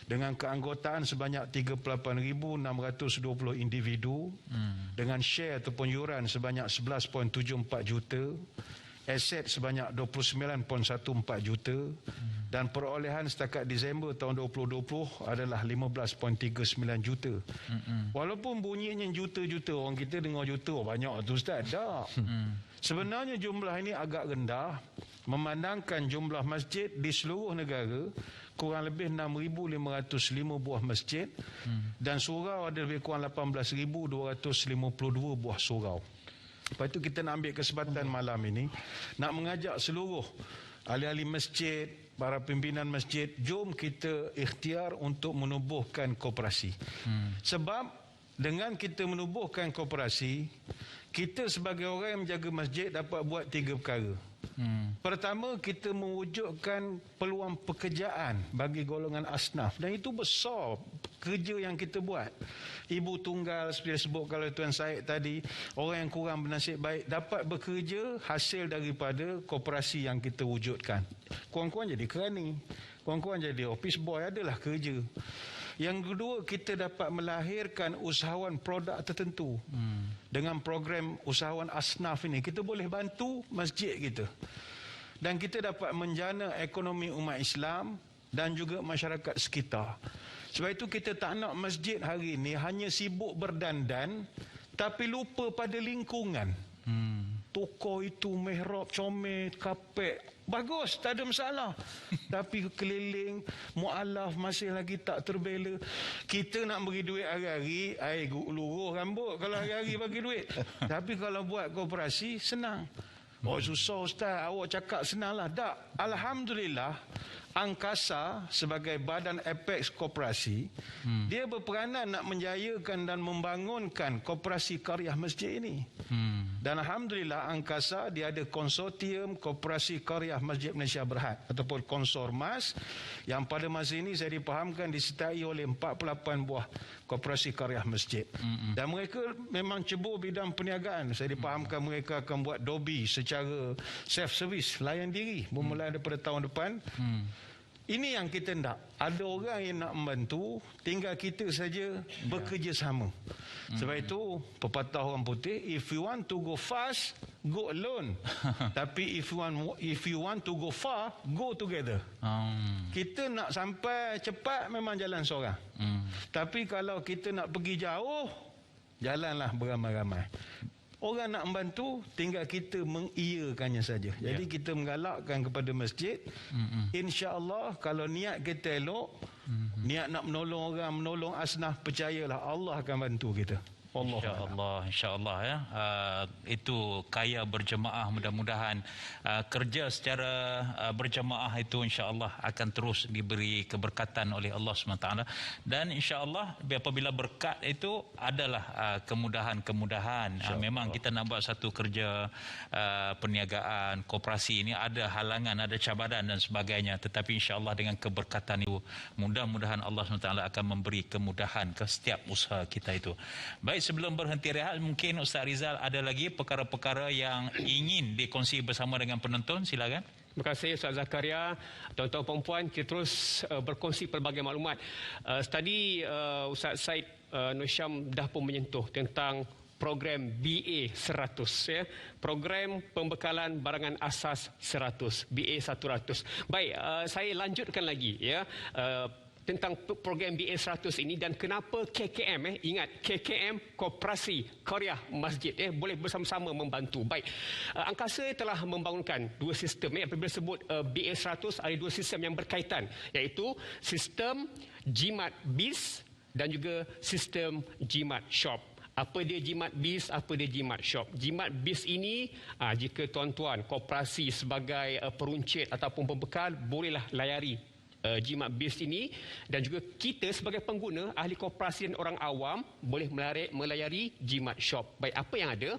dengan keanggotaan sebanyak 38,620 individu, dengan share ataupun yuran sebanyak 11.74 juta, aset sebanyak 29.14 juta, dan perolehan setakat Disember tahun 2020 adalah 15.39 juta. Walaupun bunyinya juta-juta, orang kita dengar juta, banyak tu Ustaz. Tak. Sebenarnya jumlah ini agak rendah memandangkan jumlah masjid di seluruh negara kurang lebih 6,505 buah masjid, dan surau ada lebih kurang 18,252 buah surau. Lepas itu kita nak ambil kesempatan malam ini nak mengajak seluruh ahli-ahli masjid, para pimpinan masjid, jom kita ikhtiar untuk menubuhkan koperasi. Sebab dengan kita menubuhkan koperasi, kita sebagai orang yang menjaga masjid dapat buat 3 perkara. Pertama, kita mewujudkan peluang pekerjaan bagi golongan asnaf, dan itu besar kerja yang kita buat. Ibu tunggal seperti sebut kalau Tuan Syed tadi, orang yang kurang bernasib baik dapat bekerja hasil daripada koperasi yang kita wujudkan. Kurang-kurang jadi kerani, kurang-kurang jadi office boy, adalah kerja. Yang kedua, kita dapat melahirkan usahawan produk tertentu. Dengan program usahawan asnaf ini, kita boleh bantu masjid kita. Dan kita dapat menjana ekonomi umat Islam dan juga masyarakat sekitar. Sebab itu kita tak nak masjid hari ini hanya sibuk berdandan tapi lupa pada lingkungan. Toko itu, mihrab, comel, kapek, bagus, tak ada masalah. Tapi keliling, mu'alaf masih lagi tak terbela. Kita nak bagi duit hari-hari, luruh rambut kalau hari-hari bagi duit. Tapi kalau buat koperasi, senang. Oh susah Ustaz, awak cakap senang lah. Tak, Alhamdulillah, Angkasa sebagai badan apex koperasi, dia berperanan nak menjayakan dan membangunkan koperasi Qaryah Masjid ini. Dan Alhamdulillah Angkasa dia ada konsortium Koperasi Qaryah Masjid Malaysia Berhad ataupun Konsormas yang pada masa ini saya dipahamkan disertai oleh 48 buah Koperasi Qaryah Masjid. Dan mereka memang cebur bidang perniagaan. Saya dipahamkan mereka akan buat dobi secara self-service, layan diri bermula daripada tahun depan. Ini yang kita nak. Ada orang yang nak membantu, tinggal kita saja bekerjasama. Sebab itu pepatah orang putih, if you want to go fast, go alone. Tapi if you want to go far, go together. Kita nak sampai cepat memang jalan seorang. Tapi kalau kita nak pergi jauh, jalanlah beramai-ramai. Orang nak membantu, tinggal kita mengiyakannya saja. Jadi kita menggalakkan kepada masjid, insya-Allah kalau niat kita elok, niat nak menolong orang, menolong asnaf, percayalah Allah akan bantu kita. InsyaAllah ya. Itu kaya berjemaah, mudah-mudahan kerja secara berjemaah itu insyaAllah akan terus diberi keberkatan oleh Allah SWT. Dan insyaAllah apabila berkat itu adalah kemudahan-kemudahan. Memang kita nak buat satu kerja perniagaan, koperasi ini ada halangan, ada cabaran dan sebagainya. Tetapi insyaAllah dengan keberkatan itu, mudah-mudahan Allah SWT akan memberi kemudahan ke setiap usaha kita itu. Baik, sebelum berhenti rehat, mungkin Ustaz Rizal ada lagi perkara-perkara yang ingin dikongsi bersama dengan penonton, silakan. Terima kasih Ustaz Zakaria. Tuan-tuan perempuan, kita terus berkongsi pelbagai maklumat. Tadi Ustaz Said Nur Syam dah pun menyentuh tentang program BA 100 ya. Program pembekalan barangan asas 100, BA 100. Baik, saya lanjutkan lagi ya. Tentang program BA 100 ini dan kenapa KKM ingat KKM Koperasi Qaryah Masjid boleh bersama-sama membantu. Baik, Angkasa telah membangunkan dua sistem apabila sebut BA 100 ada dua sistem yang berkaitan, iaitu sistem Jimat Biz dan juga sistem Jimat Shop. Apa dia Jimat Biz, apa dia Jimat Shop? Jimat Biz ini jika tuan-tuan koperasi sebagai peruncit ataupun pembekal, bolehlah layari Jimat Biz ini, dan juga kita sebagai pengguna, ahli koperasi dan orang awam boleh melayari Jimat Shop. Baik, apa yang ada?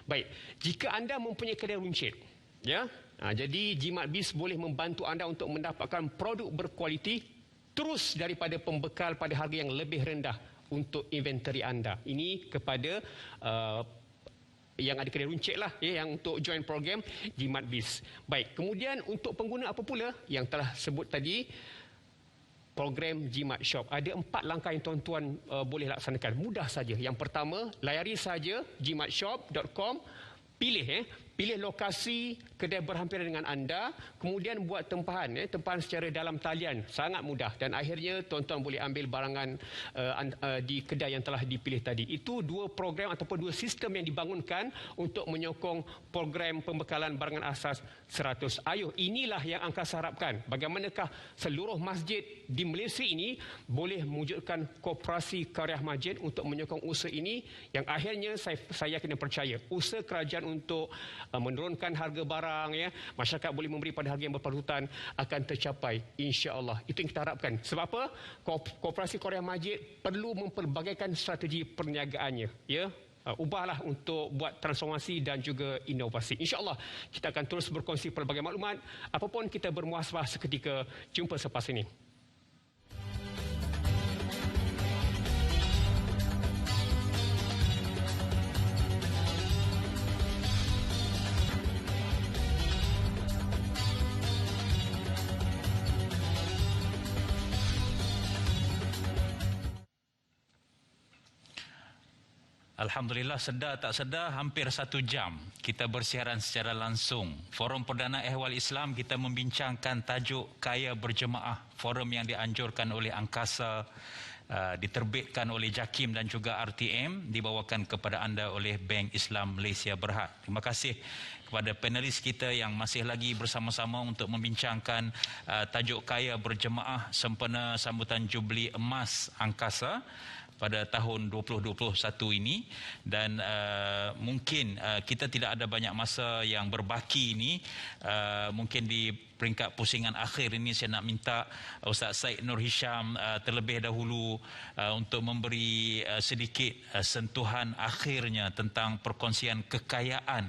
Baik, jika anda mempunyai kedai runcit, ya, jadi Jimat Biz boleh membantu anda untuk mendapatkan produk berkualiti terus daripada pembekal pada harga yang lebih rendah untuk inventory anda. Ini kepada yang ada kedai runcit lah yang untuk join program Jimat Biz. Baik, kemudian untuk pengguna apa pula yang telah sebut tadi, program Jimat Shop. Ada 4 langkah yang tuan-tuan boleh laksanakan. Mudah saja. Yang pertama, layari saja jimatshop.com, pilih lokasi kedai berhampiran dengan anda, kemudian buat tempahan secara dalam talian. Sangat mudah dan akhirnya tuan-tuan boleh ambil barangan di kedai yang telah dipilih tadi. Itu dua program ataupun dua sistem yang dibangunkan untuk menyokong program pembekalan barangan asas 100. Ayuh, inilah yang Angkasa harapkan. Bagaimanakah seluruh masjid di Malaysia ini boleh mewujudkan koperasi Qaryah Masjid untuk menyokong usaha ini, yang akhirnya saya kena percaya usaha kerajaan untuk menurunkan harga barang, ya, masyarakat boleh memberi pada harga yang berpatutan akan tercapai, insya-Allah. Itu yang kita harapkan. Sebab apa? Koperasi Qaryah Masjid perlu memperbagaikan strategi perniagaannya, ya. Ubahlah untuk buat transformasi dan juga inovasi. InsyaAllah kita akan terus berkongsi pelbagai maklumat. Apapun kita bermuhasabah seketika. Jumpa selepas ini. Alhamdulillah, sedar tak sedar hampir 1 jam kita bersiaran secara langsung. Forum Perdana Ehwal Islam kita membincangkan tajuk Kaya Berjemaah, forum yang dianjurkan oleh Angkasa, diterbitkan oleh JAKIM dan juga RTM, dibawakan kepada anda oleh Bank Islam Malaysia Berhad. Terima kasih kepada panelis kita yang masih lagi bersama-sama untuk membincangkan tajuk Kaya Berjemaah sempena sambutan Jubli Emas Angkasa pada tahun 2021 ini. Dan mungkin kita tidak ada banyak masa yang berbaki ini. Mungkin di peringkat pusingan akhir ini saya nak minta Ustaz Syed Nur Hisham terlebih dahulu untuk memberi sedikit sentuhan akhirnya tentang perkongsian kekayaan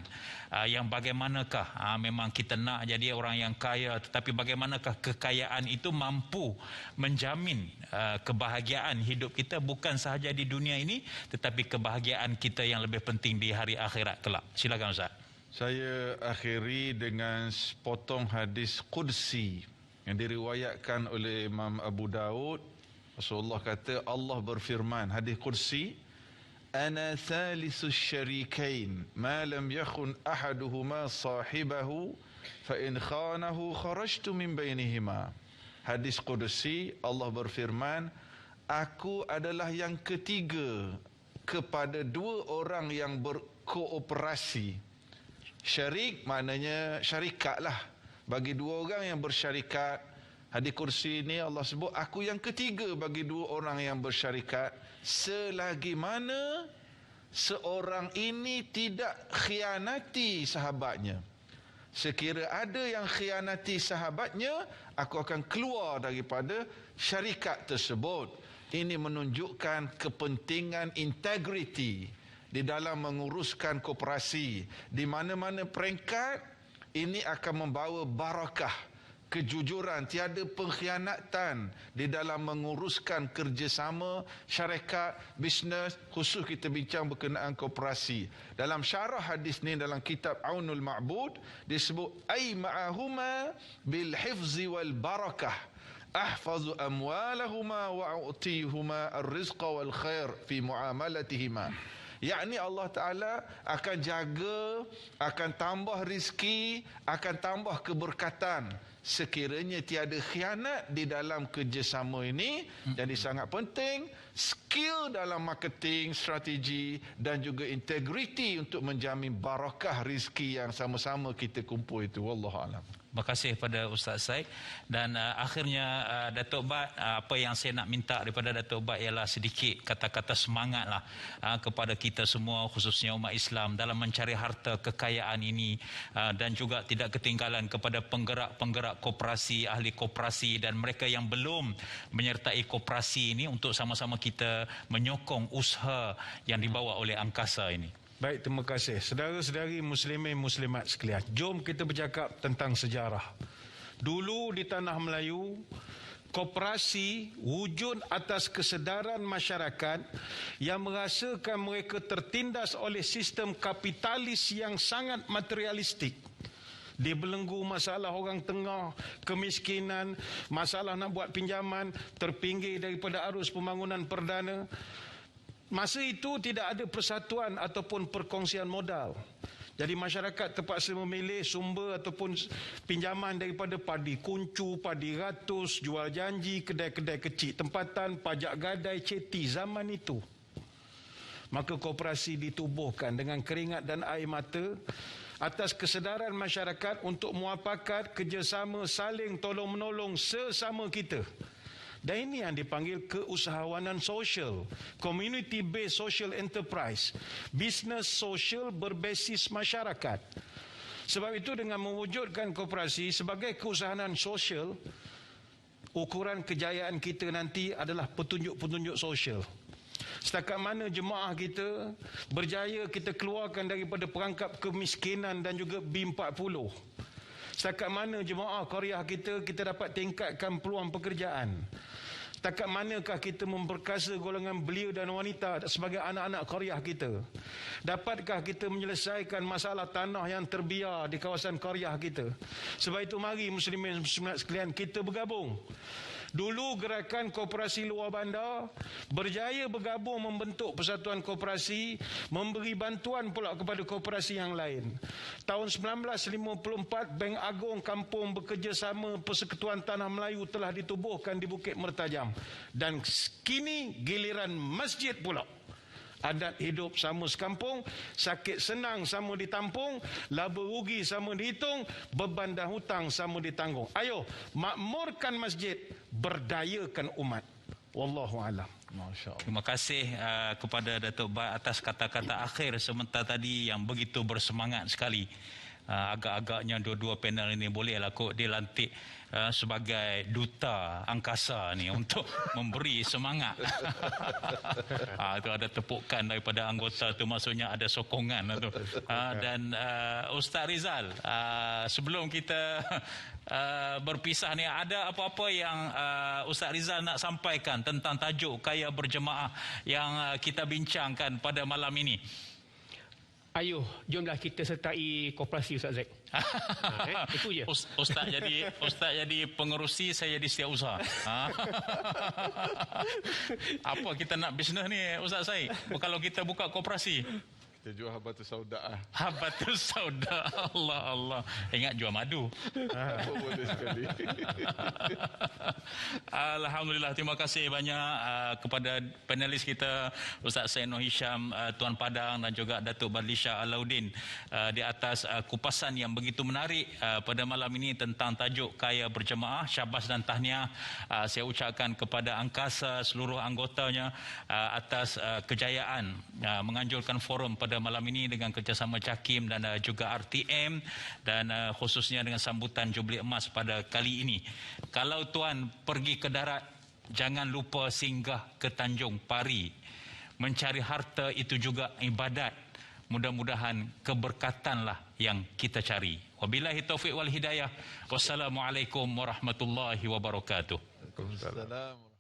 yang bagaimanakah memang kita nak jadi orang yang kaya, tetapi bagaimanakah kekayaan itu mampu menjamin kebahagiaan hidup kita bukan sahaja di dunia ini, tetapi kebahagiaan kita yang lebih penting di hari akhirat kelak. Silakan Ustaz. Saya akhiri dengan sepotong hadis Qudsi yang diriwayatkan oleh Imam Abu Daud. Rasulullah kata, Allah berfirman, hadis Qudsi, Ana thalithu syarikain ma lam yakhun ahaduhuma sahibahu fa in khanahu kharajtu min bainihima. Hadis Qudsi, Allah berfirman, aku adalah yang ketiga kepada dua orang yang berkooperasi. Syarik maknanya syarikat lah. Bagi dua orang yang bersyarikat. Hadis kursi ini Allah sebut, aku yang ketiga bagi dua orang yang bersyarikat, selagi mana seorang ini tidak khianati sahabatnya. Sekira ada yang khianati sahabatnya, aku akan keluar daripada syarikat tersebut. Ini menunjukkan kepentingan integriti di dalam menguruskan koperasi. Di mana-mana peringkat, ini akan membawa barakah, kejujuran, tiada pengkhianatan di dalam menguruskan kerjasama syarikat, bisnes, khusus kita bincang berkenaan koperasi. Dalam syarah hadis ni dalam kitab Aunul Ma'bud disebut ay ma'ahuma bil hifzi wal barakah ahfazu amwalahuma wa a'tihuma ar-rizqa wal khair fi muamalatihima. Yakni Allah Ta'ala akan jaga, akan tambah rizki, akan tambah keberkatan sekiranya tiada khianat di dalam kerjasama ini. Jadi sangat penting skill dalam marketing, strategi dan juga integriti untuk menjamin barakah rizki yang sama-sama kita kumpul itu. Wallahualam. Terima kasih kepada Ustaz Syed. Dan akhirnya Datuk Bat, apa yang saya nak minta daripada Datuk Bat ialah sedikit kata-kata semangatlah kepada kita semua, khususnya umat Islam dalam mencari harta kekayaan ini, dan juga tidak ketinggalan kepada penggerak-penggerak koperasi, ahli koperasi dan mereka yang belum menyertai koperasi ini untuk sama-sama kita menyokong usaha yang dibawa oleh Angkasa ini. Baik, terima kasih. Saudara-saudari muslimin muslimat sekalian, jom kita bercakap tentang sejarah. Dulu di tanah Melayu, koperasi wujud atas kesedaran masyarakat yang merasakan mereka tertindas oleh sistem kapitalis yang sangat materialistik. Dibelenggu masalah orang tengah, kemiskinan, masalah nak buat pinjaman, terpinggir daripada arus pembangunan perdana. Masa itu tidak ada persatuan ataupun perkongsian modal. Jadi masyarakat terpaksa memilih sumber ataupun pinjaman daripada padi kuncu, padi ratus, jual janji, kedai-kedai kecil tempatan, pajak gadai, ceti zaman itu. Maka koperasi ditubuhkan dengan keringat dan air mata atas kesedaran masyarakat untuk muafakat kerjasama saling tolong-menolong sesama kita. Dan ini yang dipanggil keusahawanan sosial, community based social enterprise, bisnes sosial berbasis masyarakat. Sebab itu dengan mewujudkan koperasi sebagai keusahawanan sosial, ukuran kejayaan kita nanti adalah petunjuk-petunjuk sosial. Setakat mana jemaah kita berjaya kita keluarkan daripada perangkap kemiskinan dan juga B40. Setakat mana jemaah Qaryah kita dapat tingkatkan peluang pekerjaan. Setakat manakah kita memperkasa golongan belia dan wanita sebagai anak-anak Qaryah kita. Dapatkah kita menyelesaikan masalah tanah yang terbiar di kawasan Qaryah kita. Sebab itu mari muslimin muslimat sekalian kita bergabung Dulu gerakan koperasi luar bandar berjaya bergabung membentuk persatuan koperasi, memberi bantuan pula kepada koperasi yang lain. Tahun 1954, Bank Agung Kampung bekerjasama Persekutuan Tanah Melayu telah ditubuhkan di Bukit Mertajam. Dan kini giliran masjid pula. Adat hidup sama sekampung, sakit senang sama ditampung, laba rugi sama dihitung, beban dan hutang sama ditanggung. Ayo, makmurkan masjid, berdayakan umat. Wallahu a'lam. Masya-Allah. Terima kasih kepada Datuk Bat atas kata-kata akhir sebentar tadi yang begitu bersemangat sekali. Agak-agaknya dua-dua panel ini bolehlah kot dilantik sebagai duta angkasa ni untuk memberi semangat. Itu ada tepukan daripada anggota tu, maksudnya ada sokongan tu. Dan Ustaz Rizal, sebelum kita berpisah ni, ada apa-apa yang Ustaz Rizal nak sampaikan tentang tajuk Kaya Berjemaah yang kita bincangkan pada malam ini? Ayo, jomlah kita sertai koperasi Ustaz Zaid. Itu je. Ustaz jadi pengerusi, saya jadi setiausaha. Apa kita nak bisnes ni Ustaz Said? Kalau kita buka koperasi, Kita jual habatus sauda. habatus sauda. Allah. Ingat jual madu. Boleh sekali. Alhamdulillah, terima kasih banyak kepada panelis kita Ustaz Said Nur Hisham, Tuan Padang dan juga Datuk Badlisha Alauddin di atas kupasan yang begitu menarik pada malam ini tentang tajuk Kaya Berjemaah. Syabas dan tahniah saya ucapkan kepada Angkasa seluruh anggotanya atas kejayaan menganjurkan forum pada malam ini dengan kerjasama JAKIM dan juga RTM, dan khususnya dengan sambutan Jubli Emas pada kali ini. Kalau tuan pergi ke darat, jangan lupa singgah ke Tanjung Pari. Mencari harta itu juga ibadat. Mudah-mudahan keberkatanlah yang kita cari. Wabillahi taufiq wal hidayah. Wassalamualaikum warahmatullahi wabarakatuh. Waalaikumsalam.